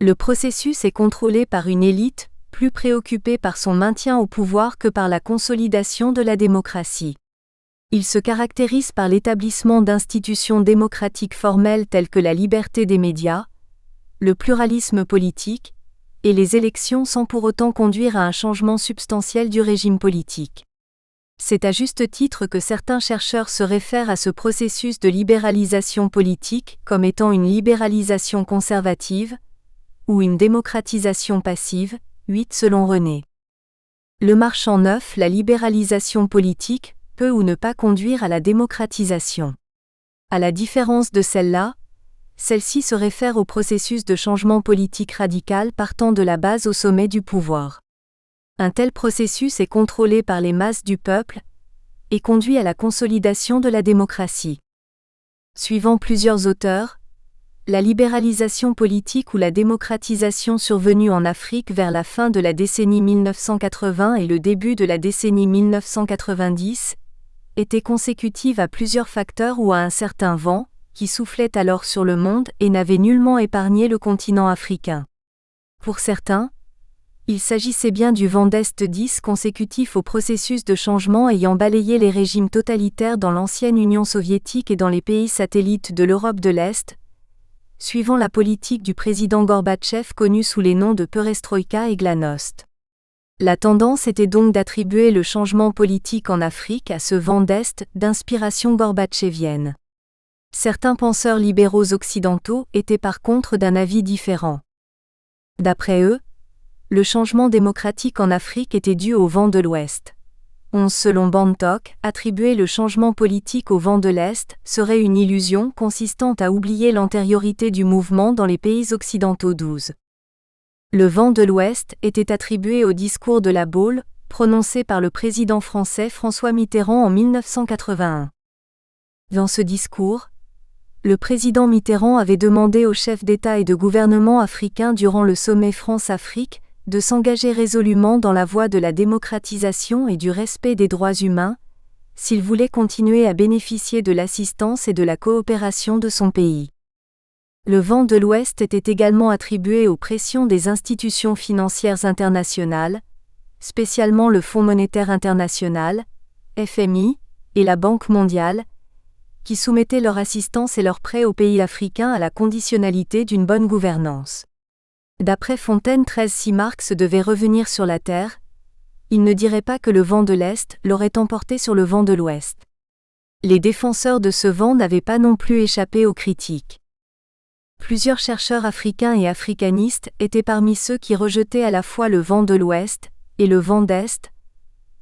Le processus est contrôlé par une élite, plus préoccupée par son maintien au pouvoir que par la consolidation de la démocratie. Il se caractérise par l'établissement d'institutions démocratiques formelles telles que la liberté des médias, le pluralisme politique, et les élections sans pour autant conduire à un changement substantiel du régime politique. C'est à juste titre que certains chercheurs se réfèrent à ce processus de libéralisation politique comme étant une libéralisation conservative, ou une démocratisation passive, 8 selon René. Le Marchand 9. La libéralisation politique peut ou ne pas conduire à la démocratisation. À la différence de celle-là, celle-ci se réfère au processus de changement politique radical partant de la base au sommet du pouvoir. Un tel processus est contrôlé par les masses du peuple et conduit à la consolidation de la démocratie. Suivant plusieurs auteurs, la libéralisation politique ou la démocratisation survenue en Afrique vers la fin de la décennie 1980 et le début de la décennie 1990 était consécutive à plusieurs facteurs ou à un certain vent, qui soufflait alors sur le monde et n'avait nullement épargné le continent africain. Pour certains, il s'agissait bien du vent d'Est 10 consécutif au processus de changement ayant balayé les régimes totalitaires dans l'ancienne Union soviétique et dans les pays satellites de l'Europe de l'Est, suivant la politique du président Gorbatchev connu sous les noms de perestroïka et glasnost. La tendance était donc d'attribuer le changement politique en Afrique à ce vent d'Est d'inspiration gorbatchevienne. Certains penseurs libéraux occidentaux étaient par contre d'un avis différent. D'après eux, le changement démocratique en Afrique était dû au vent de l'Ouest. 11 selon Bantock, attribuer le changement politique au vent de l'Est serait une illusion consistant à oublier l'antériorité du mouvement dans les pays occidentaux. 12. Le vent de l'Ouest était attribué au discours de la Baule, prononcé par le président français François Mitterrand en 1981. Dans ce discours, le président Mitterrand avait demandé aux chefs d'État et de gouvernement africains durant le sommet France-Afrique de s'engager résolument dans la voie de la démocratisation et du respect des droits humains, s'il voulait continuer à bénéficier de l'assistance et de la coopération de son pays. Le vent de l'Ouest était également attribué aux pressions des institutions financières internationales, spécialement le Fonds monétaire international, FMI, et la Banque mondiale, qui soumettaient leur assistance et leurs prêts aux pays africains à la conditionnalité d'une bonne gouvernance. D'après Fontaine 13, si Marx devait revenir sur la Terre, il ne dirait pas que le vent de l'Est l'aurait emporté sur le vent de l'Ouest. Les défenseurs de ce vent n'avaient pas non plus échappé aux critiques. Plusieurs chercheurs africains et africanistes étaient parmi ceux qui rejetaient à la fois le vent de l'Ouest et le vent d'Est,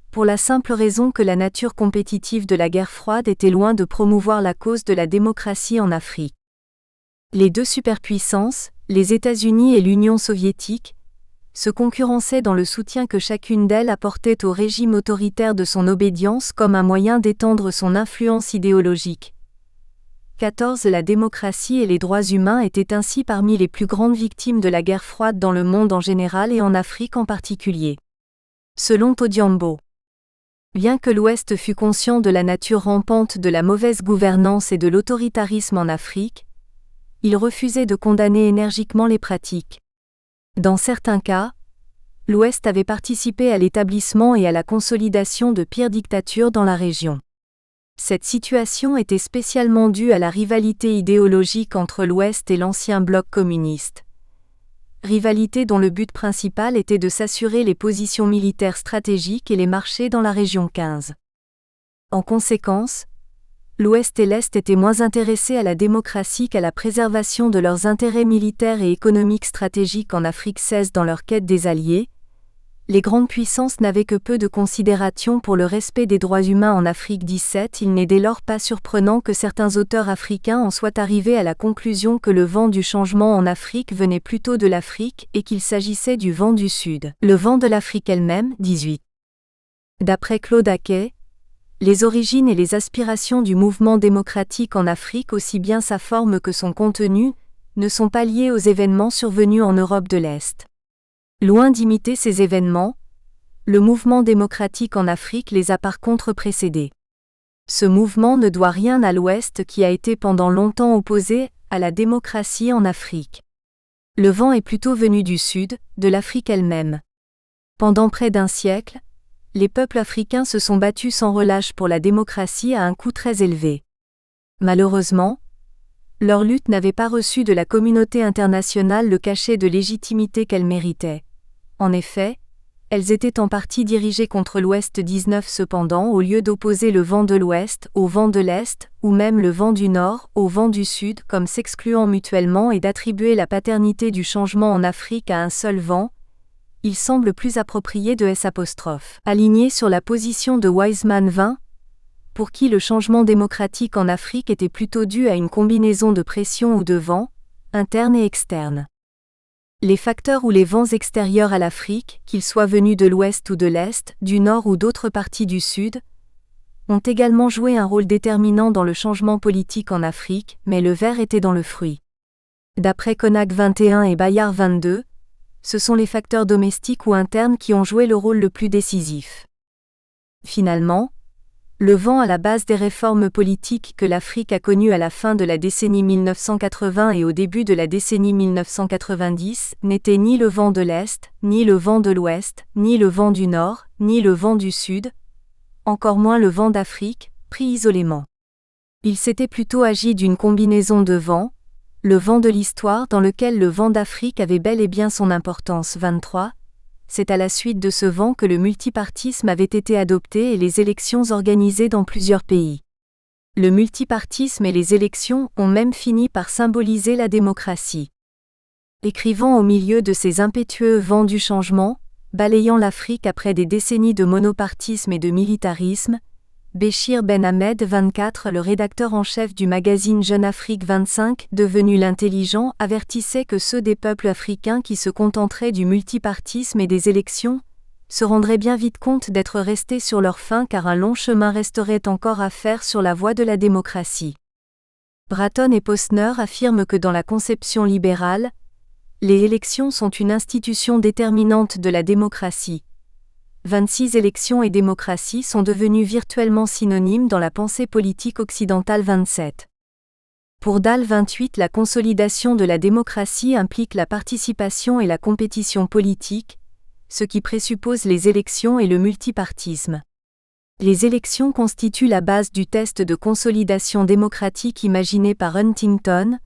pour la simple raison que la nature compétitive de la guerre froide était loin de promouvoir la cause de la démocratie en Afrique. Les deux superpuissances, les États-Unis et l'Union soviétique, se concurrençaient dans le soutien que chacune d'elles apportait au régime autoritaire de son obédience comme un moyen d'étendre son influence idéologique. 14 La démocratie et les droits humains étaient ainsi parmi les plus grandes victimes de la guerre froide dans le monde en général et en Afrique en particulier. Selon Todiambo. Bien que l'Ouest fût conscient de la nature rampante de la mauvaise gouvernance et de l'autoritarisme en Afrique, il refusait de condamner énergiquement les pratiques. Dans certains cas, l'Ouest avait participé à l'établissement et à la consolidation de pires dictatures dans la région. Cette situation était spécialement due à la rivalité idéologique entre l'Ouest et l'ancien bloc communiste. Rivalité dont le but principal était de s'assurer les positions militaires stratégiques et les marchés dans la région 15. En conséquence, l'Ouest et l'Est étaient moins intéressés à la démocratie qu'à la préservation de leurs intérêts militaires et économiques stratégiques en Afrique 16 dans leur quête des alliés. Les grandes puissances n'avaient que peu de considération pour le respect des droits humains en Afrique 17. Il n'est dès lors pas surprenant que certains auteurs africains en soient arrivés à la conclusion que le vent du changement en Afrique venait plutôt de l'Afrique et qu'il s'agissait du vent du Sud. Le vent de l'Afrique elle-même, 18. D'après Claude Hackey, les origines et les aspirations du mouvement démocratique en Afrique, aussi bien sa forme que son contenu, ne sont pas liées aux événements survenus en Europe de l'Est. Loin d'imiter ces événements, le mouvement démocratique en Afrique les a par contre précédés. Ce mouvement ne doit rien à l'Ouest qui a été pendant longtemps opposé à la démocratie en Afrique. Le vent est plutôt venu du Sud, de l'Afrique elle-même. Pendant près d'un siècle, les peuples africains se sont battus sans relâche pour la démocratie à un coût très élevé. Malheureusement, leur lutte n'avait pas reçu de la communauté internationale le cachet de légitimité qu'elle méritait. En effet, elles étaient en partie dirigées contre l'Ouest 19 cependant au lieu d'opposer le vent de l'Ouest au vent de l'Est, ou même le vent du Nord au vent du Sud comme s'excluant mutuellement et d'attribuer la paternité du changement en Afrique à un seul vent, il semble plus approprié de S'. Aligné sur la position de Wiseman 20, pour qui le changement démocratique en Afrique était plutôt dû à une combinaison de pression ou de vents, internes et externes. Les facteurs ou les vents extérieurs à l'Afrique, qu'ils soient venus de l'Ouest ou de l'Est, du Nord ou d'autres parties du Sud, ont également joué un rôle déterminant dans le changement politique en Afrique, mais le ver était dans le fruit. D'après Konak 21 et Bayard 22, ce sont les facteurs domestiques ou internes qui ont joué le rôle le plus décisif. Finalement, le vent à la base des réformes politiques que l'Afrique a connues à la fin de la décennie 1980 et au début de la décennie 1990 n'était ni le vent de l'Est, ni le vent de l'Ouest, ni le vent du Nord, ni le vent du Sud, encore moins le vent d'Afrique, pris isolément. Il s'était plutôt agi d'une combinaison de vents, le vent de l'histoire dans lequel le vent d'Afrique avait bel et bien son importance 23. C'est à la suite de ce vent que le multipartisme avait été adopté et les élections organisées dans plusieurs pays. Le multipartisme et les élections ont même fini par symboliser la démocratie. Écrivant au milieu de ces impétueux vents du changement, balayant l'Afrique après des décennies de monopartisme et de militarisme, Béchir Ben Ahmed 24, le rédacteur en chef du magazine Jeune Afrique 25, devenu l'intelligent, avertissait que ceux des peuples africains qui se contenteraient du multipartisme et des élections se rendraient bien vite compte d'être restés sur leur faim car un long chemin resterait encore à faire sur la voie de la démocratie. Bratton et Posner affirment que dans la conception libérale, les élections sont une institution déterminante de la démocratie. 26 élections et démocratie sont devenues virtuellement synonymes dans la pensée politique occidentale 27. Pour Dahl 28, la consolidation de la démocratie implique la participation et la compétition politique, ce qui présuppose les élections et le multipartisme. Les élections constituent la base du test de consolidation démocratique imaginé par Huntington,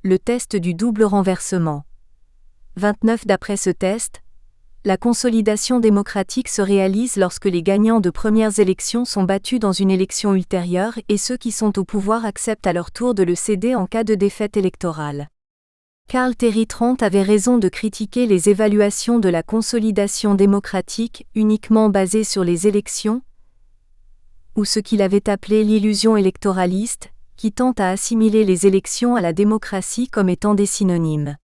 le test du double renversement. 29 D'après ce test, la consolidation démocratique se réalise lorsque les gagnants de premières élections sont battus dans une élection ultérieure et ceux qui sont au pouvoir acceptent à leur tour de le céder en cas de défaite électorale. Carl Terry Trent avait raison de critiquer les évaluations de la consolidation démocratique uniquement basées sur les élections, ou ce qu'il avait appelé l'illusion électoraliste, qui tente à assimiler les élections à la démocratie comme étant des synonymes.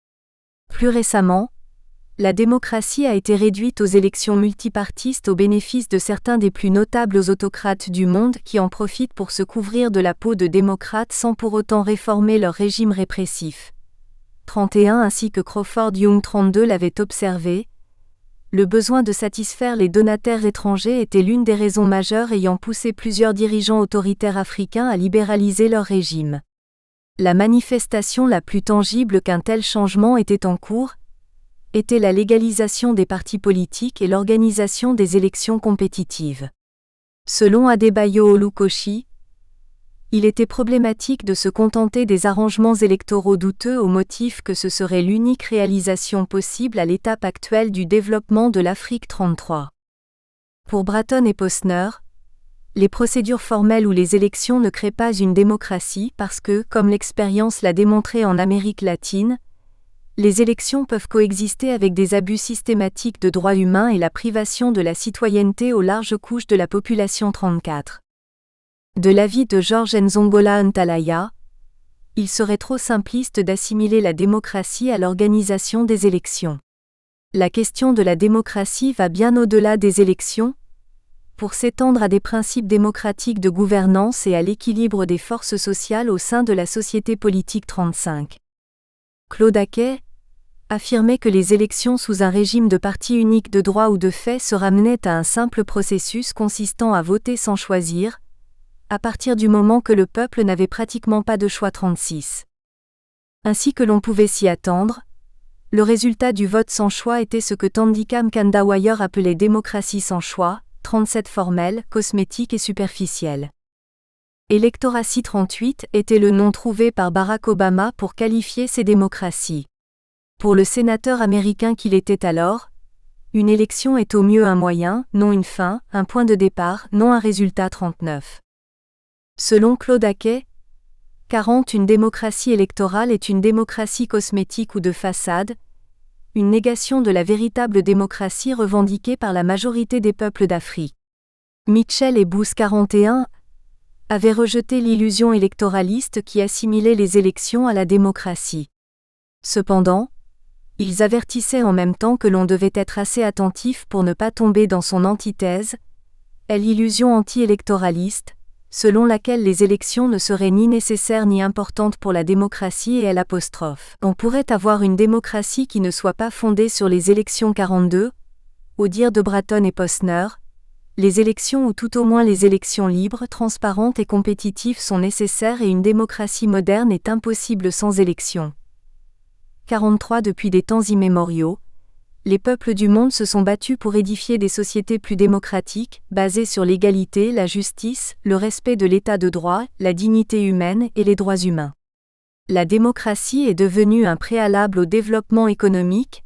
Plus récemment, La démocratie a été réduite aux élections multipartistes au bénéfice de certains des plus notables autocrates du monde qui en profitent pour se couvrir de la peau de démocrates sans pour autant réformer leur régime répressif. 31 ainsi que Crawford Young 32 l'avait observé, le besoin de satisfaire les donataires étrangers était l'une des raisons majeures ayant poussé plusieurs dirigeants autoritaires africains à libéraliser leur régime. La manifestation la plus tangible qu'un tel changement était en cours était la légalisation des partis politiques et l'organisation des élections compétitives. Selon Adebayo Olukoshi, il était problématique de se contenter des arrangements électoraux douteux au motif que ce serait l'unique réalisation possible à l'étape actuelle du développement de l'Afrique 33. Pour Bratton et Posner, les procédures formelles ou les élections ne créent pas une démocratie parce que, comme l'expérience l'a démontré en Amérique latine, les élections peuvent coexister avec des abus systématiques de droits humains et la privation de la citoyenneté aux larges couches de la population 34. De l'avis de George Nzongola Ntalaya, il serait trop simpliste d'assimiler la démocratie à l'organisation des élections. La question de la démocratie va bien au-delà des élections, pour s'étendre à des principes démocratiques de gouvernance et à l'équilibre des forces sociales au sein de la société politique 35. Claude Hackey affirmait que les élections sous un régime de parti unique de droit ou de fait se ramenaient à un simple processus consistant à voter sans choisir, à partir du moment que le peuple n'avait pratiquement pas de choix 36. Ainsi que l'on pouvait s'y attendre, le résultat du vote sans choix était ce que Thandikam Kandawire appelait démocratie sans choix, 37 formelle, cosmétique et superficielle. Electoracy 38 était le nom trouvé par Barack Obama pour qualifier ces démocraties. Pour le sénateur américain qu'il était alors, une élection est au mieux un moyen, non une fin, un point de départ, non un résultat 39. Selon Claude Hackey, 40 une démocratie électorale est une démocratie cosmétique ou de façade, une négation de la véritable démocratie revendiquée par la majorité des peuples d'Afrique. Mitchell et Booth 41 avaient rejeté l'illusion électoraliste qui assimilait les élections à la démocratie. Cependant, ils avertissaient en même temps que l'on devait être assez attentif pour ne pas tomber dans son antithèse, l'illusion anti-électoraliste, selon laquelle les élections ne seraient ni nécessaires ni importantes pour la démocratie et l'apostrophe. On pourrait avoir une démocratie qui ne soit pas fondée sur les élections 42, au dire de Bratton et Posner, les élections ou tout au moins les élections libres, transparentes et compétitives sont nécessaires et une démocratie moderne est impossible sans élections. 43 Depuis des temps immémoriaux, les peuples du monde se sont battus pour édifier des sociétés plus démocratiques, basées sur l'égalité, la justice, le respect de l'état de droit, la dignité humaine et les droits humains. La démocratie est devenue un préalable au développement économique,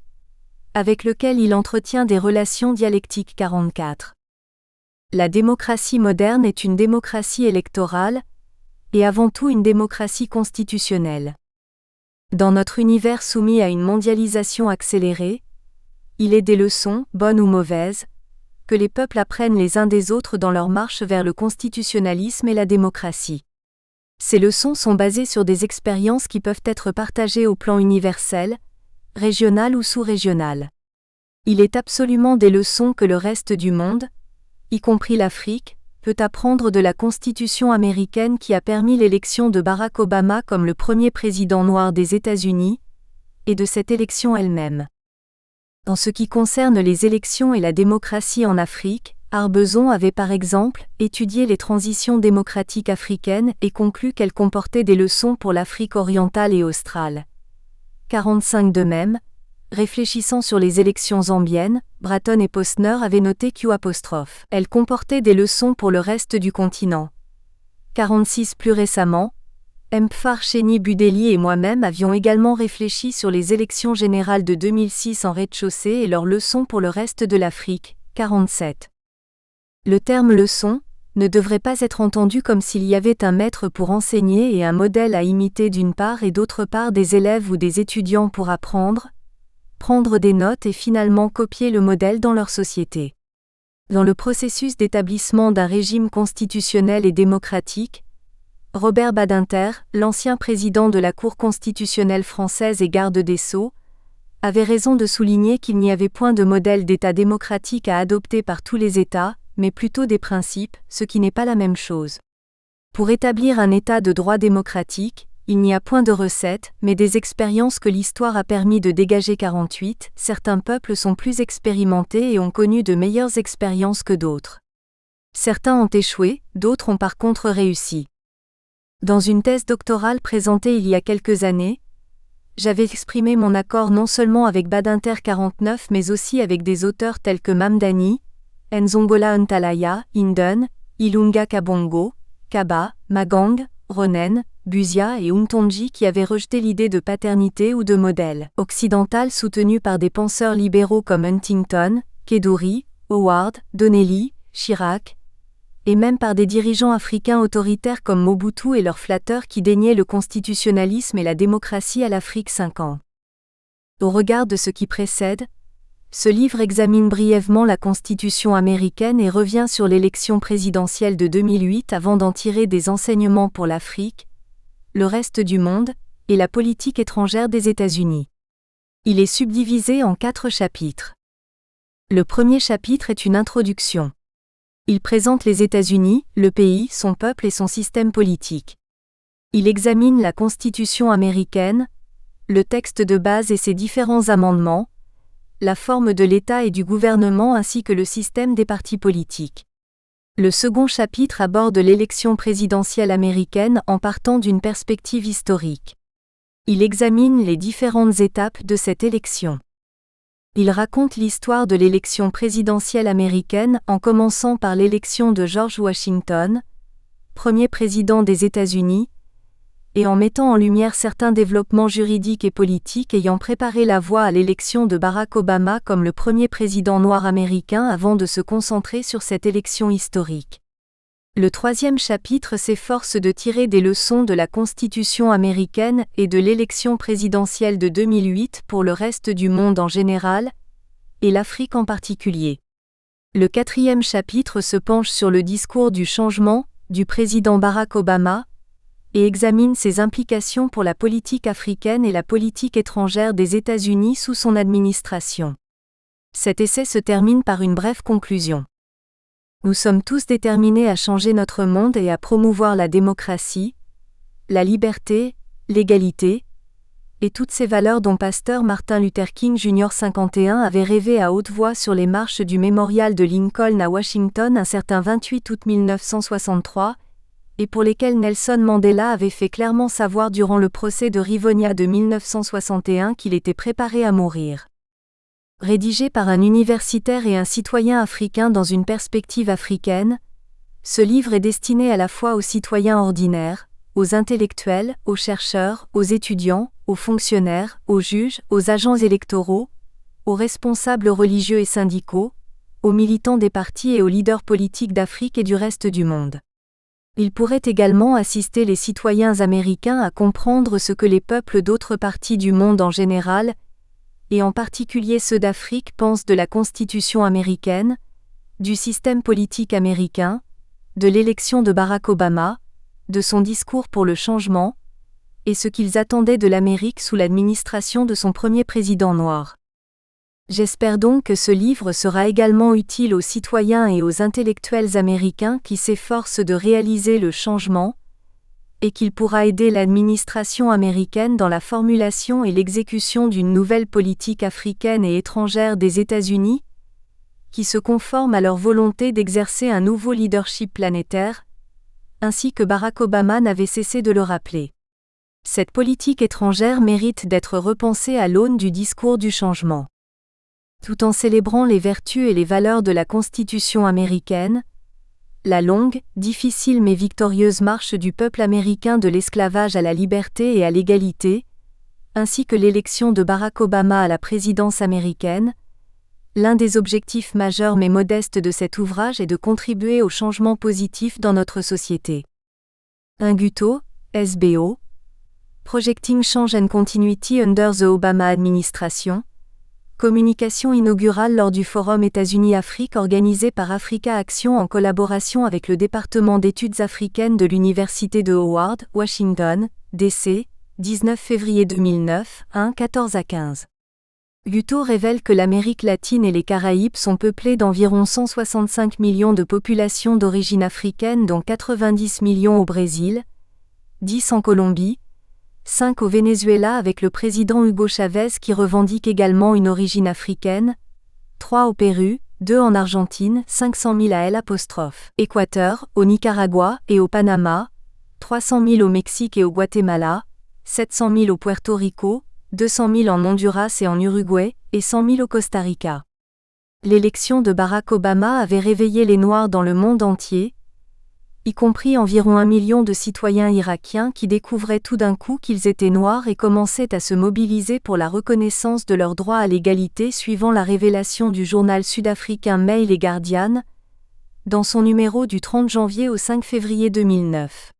avec lequel il entretient des relations dialectiques 44. La démocratie moderne est une démocratie électorale, et avant tout une démocratie constitutionnelle. Dans notre univers soumis à une mondialisation accélérée, il est des leçons, bonnes ou mauvaises, que les peuples apprennent les uns des autres dans leur marche vers le constitutionnalisme et la démocratie. Ces leçons sont basées sur des expériences qui peuvent être partagées au plan universel, régional ou sous-régional. Il est absolument des leçons que le reste du monde, y compris l'Afrique, peut apprendre de la Constitution américaine qui a permis l'élection de Barack Obama comme le premier président noir des États-Unis, et de cette élection elle-même. En ce qui concerne les élections et la démocratie en Afrique, Arbezon avait par exemple étudié les transitions démocratiques africaines et conclu qu'elles comportaient des leçons pour l'Afrique orientale et australe. 45 De même, réfléchissant sur les élections zambiennes, Bratton et Posner avaient noté qu'elles comportaient des leçons pour le reste du continent. 46 Plus récemment, Mpfar Chéni Budeli et moi-même avions également réfléchi sur les élections générales de 2006 en rez-de-chaussée et leurs leçons pour le reste de l'Afrique. 47. Le terme leçon ne devrait pas être entendu comme s'il y avait un maître pour enseigner et un modèle à imiter d'une part et d'autre part des élèves ou des étudiants pour apprendre, prendre des notes et finalement copier le modèle dans leur société. Dans le processus d'établissement d'un régime constitutionnel et démocratique, Robert Badinter, l'ancien président de la Cour constitutionnelle française et garde des Sceaux, avait raison de souligner qu'il n'y avait point de modèle d'État démocratique à adopter par tous les États, mais plutôt des principes, ce qui n'est pas la même chose. Pour établir un État de droit démocratique, il n'y a point de recette, mais des expériences que l'histoire a permis de dégager. 48. Certains peuples sont plus expérimentés et ont connu de meilleures expériences que d'autres. Certains ont échoué, d'autres ont par contre réussi. Dans une thèse doctorale présentée il y a quelques années, j'avais exprimé mon accord non seulement avec Badinter 49 mais aussi avec des auteurs tels que Mamdani, Nzongola Ntalaya, Inden, Ilunga Kabongo, Kaba, Magang, Ronen, Buzia et Untonji qui avaient rejeté l'idée de paternité ou de modèle occidental soutenu par des penseurs libéraux comme Huntington, Keduri, Howard, Donnelly, Chirac, et même par des dirigeants africains autoritaires comme Mobutu et leurs flatteurs qui déniaient le constitutionnalisme et la démocratie à l'Afrique 5 ans. Au regard de ce qui précède, ce livre examine brièvement la Constitution américaine et revient sur l'élection présidentielle de 2008 avant d'en tirer des enseignements pour l'Afrique, le reste du monde, et la politique étrangère des États-Unis. Il est subdivisé en 4 chapitres. Le premier chapitre est une introduction. Il présente les États-Unis, le pays, son peuple et son système politique. Il examine la Constitution américaine, le texte de base et ses différents amendements, la forme de l'État et du gouvernement ainsi que le système des partis politiques. Le second chapitre aborde l'élection présidentielle américaine en partant d'une perspective historique. Il examine les différentes étapes de cette élection. Il raconte l'histoire de l'élection présidentielle américaine en commençant par l'élection de George Washington, premier président des États-Unis, et en mettant en lumière certains développements juridiques et politiques ayant préparé la voie à l'élection de Barack Obama comme le premier président noir américain avant de se concentrer sur cette élection historique. Le troisième chapitre s'efforce de tirer des leçons de la Constitution américaine et de l'élection présidentielle de 2008 pour le reste du monde en général, et l'Afrique en particulier. Le quatrième chapitre se penche sur le discours du changement du président Barack Obama, et examine ses implications pour la politique africaine et la politique étrangère des États-Unis sous son administration. Cet essai se termine par une brève conclusion. Nous sommes tous déterminés à changer notre monde et à promouvoir la démocratie, la liberté, l'égalité, et toutes ces valeurs dont Pasteur Martin Luther King Jr. 51 avait rêvé à haute voix sur les marches du mémorial de Lincoln à Washington un certain 28 août 1963, et pour lesquels Nelson Mandela avait fait clairement savoir durant le procès de Rivonia de 1961 qu'il était préparé à mourir. Rédigé par un universitaire et un citoyen africain dans une perspective africaine, ce livre est destiné à la fois aux citoyens ordinaires, aux intellectuels, aux chercheurs, aux étudiants, aux fonctionnaires, aux juges, aux agents électoraux, aux responsables religieux et syndicaux, aux militants des partis et aux leaders politiques d'Afrique et du reste du monde. Il pourrait également assister les citoyens américains à comprendre ce que les peuples d'autres parties du monde en général, et en particulier ceux d'Afrique, pensent de la Constitution américaine, du système politique américain, de l'élection de Barack Obama, de son discours pour le changement, et ce qu'ils attendaient de l'Amérique sous l'administration de son premier président noir. J'espère donc que ce livre sera également utile aux citoyens et aux intellectuels américains qui s'efforcent de réaliser le changement, et qu'il pourra aider l'administration américaine dans la formulation et l'exécution d'une nouvelle politique africaine et étrangère des États-Unis, qui se conforme à leur volonté d'exercer un nouveau leadership planétaire, ainsi que Barack Obama n'avait cessé de le rappeler. Cette politique étrangère mérite d'être repensée à l'aune du discours du changement. Tout en célébrant les vertus et les valeurs de la Constitution américaine, la longue, difficile mais victorieuse marche du peuple américain de l'esclavage à la liberté et à l'égalité, ainsi que l'élection de Barack Obama à la présidence américaine, l'un des objectifs majeurs mais modestes de cet ouvrage est de contribuer au changement positif dans notre société. Inguto, SBO, Projecting Change and Continuity Under the Obama Administration, communication inaugurale lors du Forum États-Unis-Afrique organisé par Africa Action en collaboration avec le département d'études africaines de l'Université de Howard, Washington, D.C., 19 février 2009, 1-14 à 15. Guto révèle que l'Amérique latine et les Caraïbes sont peuplées d'environ 165 millions de populations d'origine africaine, dont 90 millions au Brésil, 10 en Colombie, 5 au Venezuela avec le président Hugo Chavez qui revendique également une origine africaine, 3 au Pérou, 2 en Argentine, 500 000 à Équateur, au Nicaragua et au Panama, 300 000 au Mexique et au Guatemala, 700 000 au Puerto Rico, 200 000 en Honduras et en Uruguay, et 100 000 au Costa Rica. L'élection de Barack Obama avait réveillé les Noirs dans le monde entier, y compris environ 1 million de citoyens irakiens qui découvraient tout d'un coup qu'ils étaient noirs et commençaient à se mobiliser pour la reconnaissance de leur droit à l'égalité suivant la révélation du journal sud-africain Mail et Guardian, dans son numéro du 30 janvier au 5 février 2009.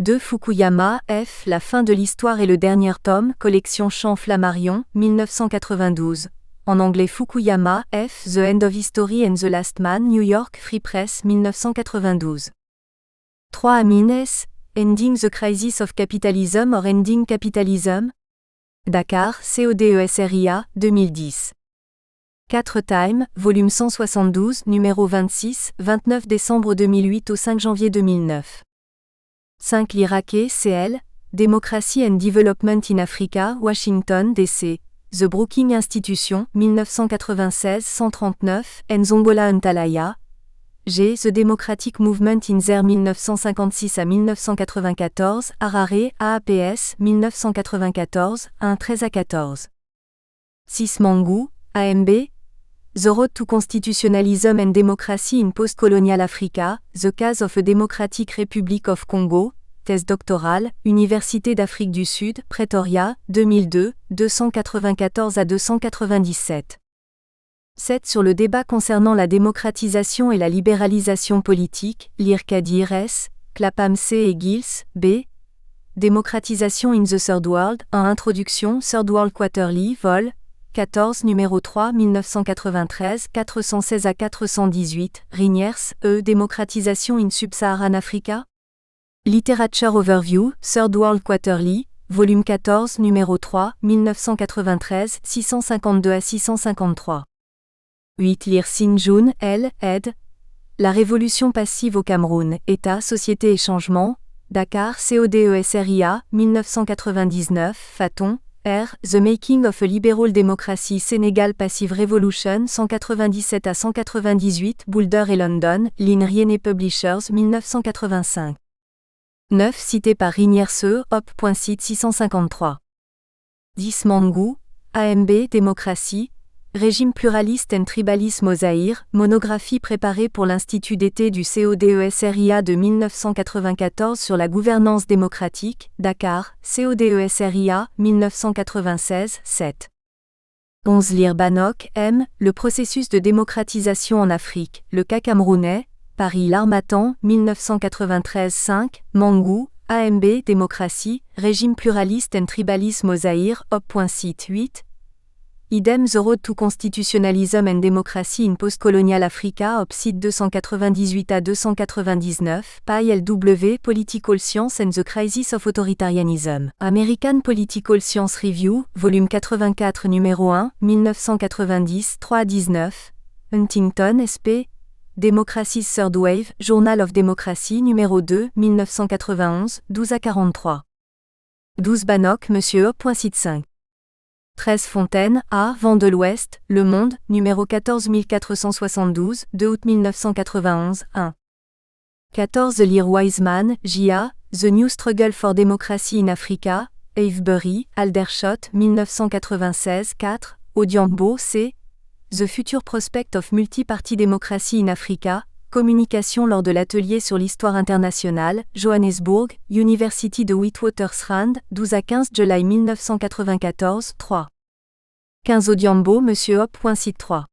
De Fukuyama, F. La fin de l'histoire et le dernier tome, collection Champ Flammarion, 1992. En anglais Fukuyama, F. The End of History and the Last Man, New York, Free Press, 1992. 3 Amines, Ending the Crisis of Capitalism or Ending Capitalism? Dakar, CODESRIA, 2010. 4 Time, volume 172, numéro 26, 29 décembre 2008 au 5 janvier 2009. 5 L'Iraké, CL, Democracy and Development in Africa, Washington, D.C. The Brookings Institution, 1996-139, Nzongola Ntalaya. G. The Democratic Movement in Zaire 1956 à 1994, Harare, AAPS, 1994, 1-13-14. 6 Mangou, AMB. The Road to Constitutionalism and Democracy in Post-Colonial Africa, The Case of a Democratic Republic of Congo, thèse doctorale, Université d'Afrique du Sud, Pretoria, 2002, 294 à 297. 7 Sur le débat concernant la démocratisation et la libéralisation politique, lire Kadir S., Clapham C. et Giles, B. Démocratisation in the Third World, 1 Introduction, Third World Quarterly, vol. 14 numéro 3 1993 416 à 418, Riniers, E. Démocratisation in Sub-Saharan Africa? Literature Overview, Third World Quarterly, volume 14 numéro 3 1993 652 à 653. 8 Lire Sin-Jun, L. ed. La révolution passive au Cameroun, État, Société et Changement, Dakar, CODESRIA, 1999, Faton, R. The Making of a Liberal Democracy Senegal Passive Revolution 197 à 198 Boulder et London, Lin Riene Publishers 1985. 9 Cité par Riniers, op.site 653. 10 Mangou, AMB Démocratie, Régime pluraliste and tribalisme au Zaïre, monographie préparée pour l'Institut d'été du CODESRIA de 1994 sur la gouvernance démocratique, Dakar, CODESRIA, 1996, 7. 11 Lire Bannock, M. Le processus de démocratisation en Afrique, le cas camerounais, Paris L'Harmattan, 1993, 5, Mangou, AMB Démocratie, Régime pluraliste and tribalisme au Zaïre, op.site 8. Idem The Road to Constitutionalism and Democracy in Post-Colonial Africa, op. site 298 à 299, PAI-LW Political Science and the Crisis of Authoritarianism. American Political Science Review, volume 84 numéro 1, 1990, 3 à 19. Huntington, SP. Democracy's Third Wave, Journal of Democracy numéro 2, 1991, 12 à 43. 12 Bannock, Monsieur op.site 5. 13 Fontaine, A. Vent de l'Ouest, Le Monde, numéro 14472, 2 août 1991, 1. 14 Lire Wiseman, J.A., The New Struggle for Democracy in Africa, Avebury, Aldershot, 1996, 4, Odiambo, C. The Future Prospect of Multi-Party Democracy in Africa, communication lors de l'atelier sur l'histoire internationale, Johannesburg, University de Witwatersrand, 12 à 15 Juillet 1994, 3. 15 Odiambo, Monsieur op.site 3.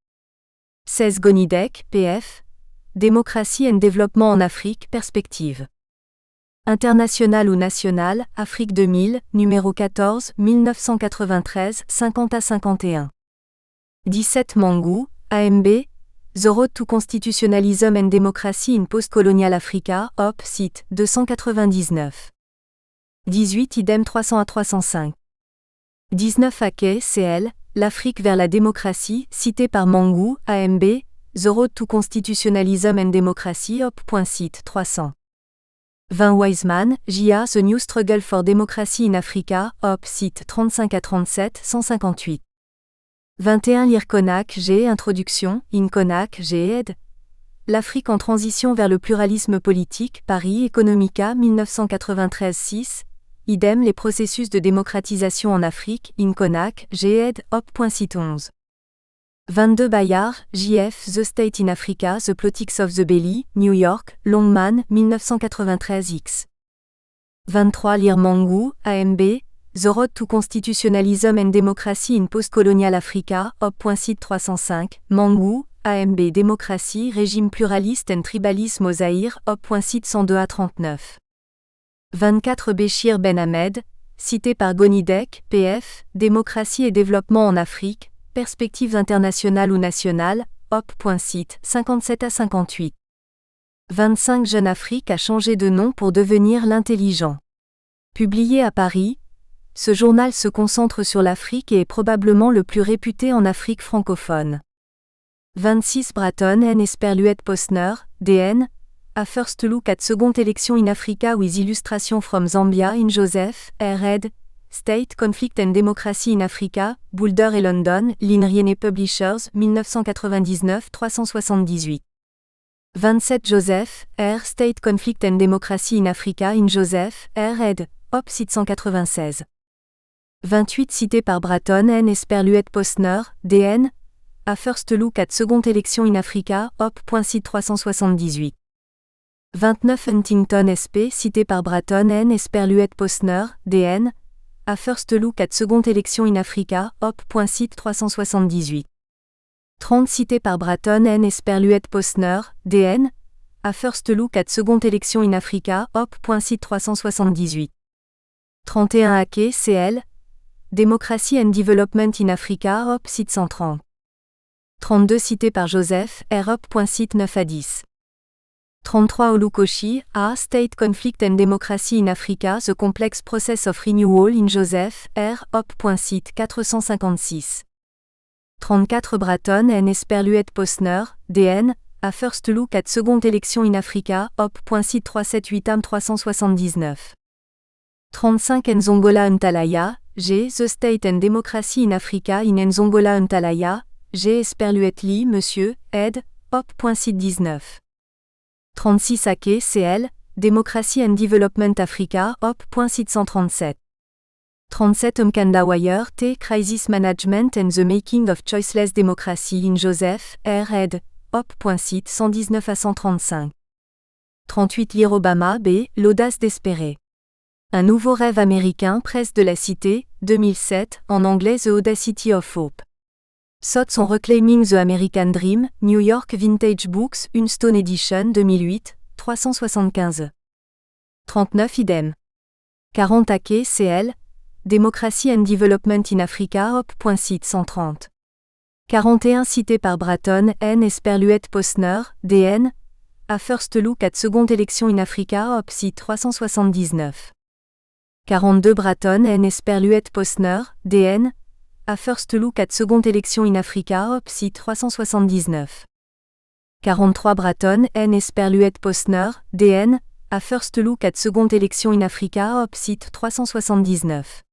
16 Gonidec, PF. Démocratie and développement en Afrique, perspective. International ou national, Afrique 2000, numéro 14, 1993, 50 à 51. 17 Mangou, AMB. The Road to Constitutionalism and Democracy in Post-Colonial Africa, op. site 299. 18 Idem 300 à 305. 19 Ake, CL, L'Afrique vers la démocratie, cité par Mangou, AMB, The Road to Constitutionalism and Democracy, op.site 300. 20 Wiseman, J.A. The New Struggle for Democracy in Africa, op. site 35 à 37, 158. 21 Lire Konak G. Introduction, in Konak G. ed. L'Afrique en transition vers le pluralisme politique, Paris, Economica, 1993 6. Idem les processus de démocratisation en Afrique, in Konak G. ed. op.site 11. 22 Bayard, J.F. The State in Africa, The Politics of the Belly, New York, Longman, 1993 x. 23 Lire Mangou, AMB, The Road to Constitutionalism and Democracy in Post-Colonial Africa, op.site 305, Mangou, AMB Démocratie, Régime pluraliste and Tribalisme au Zaïre, op.site 102 à 39. 24 Béchir Ben Ahmed, cité par Gonidec, PF, Démocratie et développement en Afrique, Perspectives internationales ou nationales, op.site 57 à 58. 25 Jeune Afrique a changé de nom pour devenir l'intelligent. Publié à Paris, ce journal se concentre sur l'Afrique et est probablement le plus réputé en Afrique francophone. 26 Bratton N. Esperluet Posner, DN, A First Look at Second Election in Africa with Illustration from Zambia in Joseph, R. ed. State Conflict and Democracy in Africa, Boulder et London, L'Inriene Publishers, 1999 378. 27 Joseph, R. State Conflict and Democracy in Africa in Joseph, R. ed. op. site 196. 28 cité par Bratton N. Esperluet Posner, DN, A First Look at Second Election in Africa, op.site 378. 29 Huntington SP cité par Bratton N. Esperluet Posner, DN, A First Look at Second Election in Africa, op.site 378. 30 cité par Bratton N. Esperluet Posner, DN, A First Look at Second Election in Africa, op.site 378. 31 Ake CL, Democracy and Development in Africa, op. site 130. 32 cité par Joseph, R. op.site 9 à 10. 33 Olukoshi, A. State Conflict and Democracy in Africa, The Complex Process of Renewal in Joseph, R. op.site 456. 34 Bratton N. Esperluet Posner, DN, A First Look at Second Election in Africa, op.site 378 am 379. 35 Nzongola Ntalaya, G. The State and Democracy in Africa in Nzongola Ntalaya, G. Esperluet Lee, Monsieur, ed. op.site 19. 36 Ake CL, Democracy and Development Africa, op.site 137. 37 Mkanda Wire T. Crisis Management and the Making of Choiceless Democracy in Joseph, R. ed. op.site 119 à 135. 38 Lire Obama B. L'audace d'espérer. Un nouveau rêve américain, Presse de la Cité, 2007, en anglais The Audacity of Hope. Sots on Reclaiming the American Dream, New York Vintage Books, Une Stone Edition 2008, 375. 39 Idem. 40 Ake CL, Democracy and Development in Africa, op.site 130. 41 cité par Bratton N. Esperluet Posner, DN, A First Look at Second Election in Africa, op. site 379. 42 Bratton N. Esperluet Posner, DN, A First Look at Second Election in Africa, op. site 379. 43 Bratton N. Esperluet Posner, DN, A First Look at Second Election in Africa, op. site 379.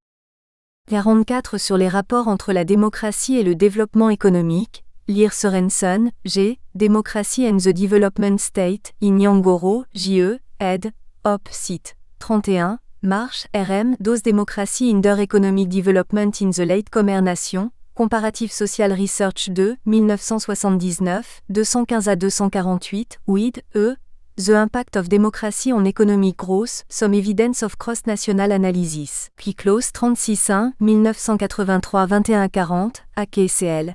44 Sur les rapports entre la démocratie et le développement économique, Lire Sorensen, G. Democracy and the Development State, in Nyangoro, J.E., ed. op. site 31. Marsh, R.M. Dose Democracy in der Economic Development in the Latecomer Nation, Comparative Social Research 2, 1979, 215 à 248, Weed, E. The Impact of Democracy on Economic Growth, Some Evidence of Cross-National Analysis. Close 36 1983 21-40, AKCL.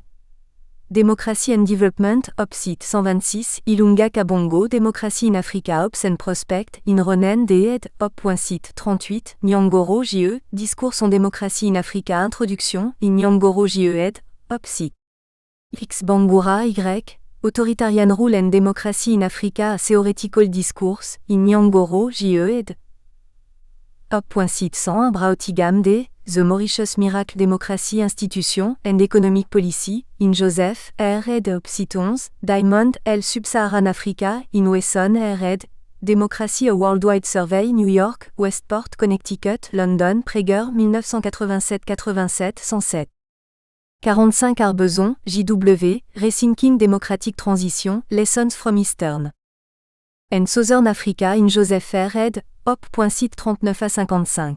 Democracy and Development, op. site 126, Ilunga Kabongo, Democracy in Africa, Ops and Prospect, in Ronen de ed. op.site 38, Nyangoro J.E., Discours on Democracy in Africa, Introduction, in Nyangoro J.E. ed. op. site. X Bangura Y, Authoritarian Rule and Democracy in Africa, a Theoretical Discourse, in Nyangoro J.E. ed. op.site 101 Brautigam D. The Mauritius Miracle Democracy Institution and Economic Policy, in Joseph, R. Ed. Opsit 11, Diamond, L. Sub-Saharan Africa, in Wesson, R. Ed. Democracy A Worldwide Survey, New York, Westport, Connecticut, London, Prager, 1987-87, 107. 45 Arbeson, J.W., Rethinking Democratic Transition, Lessons from Eastern and Southern Africa in Joseph R. Ed. Op.site 39 à 55.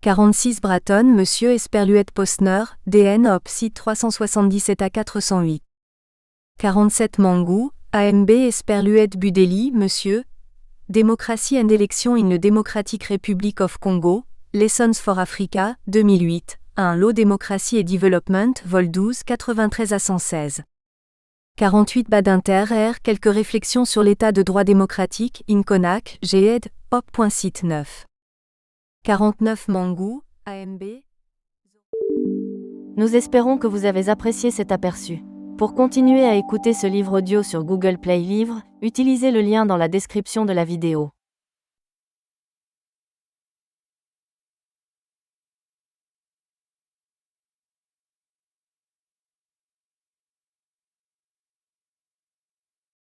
46 Bratton, Monsieur Esperluette Postner, DN Op. site 377 à 408. 47 Mangou, AMB Esperluette Budeli, Monsieur. Démocratie and Election in the Democratic Republic of Congo, Lessons for Africa, 2008, 1 Law Démocratie et Development, vol 12, 93 à 116. 48 Badinter R. Quelques réflexions sur l'état de droit démocratique, in Konak, G.ed. Op.site 9. 49 Mangou, AMB. Nous espérons que vous avez apprécié cet aperçu. Pour continuer à écouter ce livre audio sur Google Play Livres, utilisez le lien dans la description de la vidéo.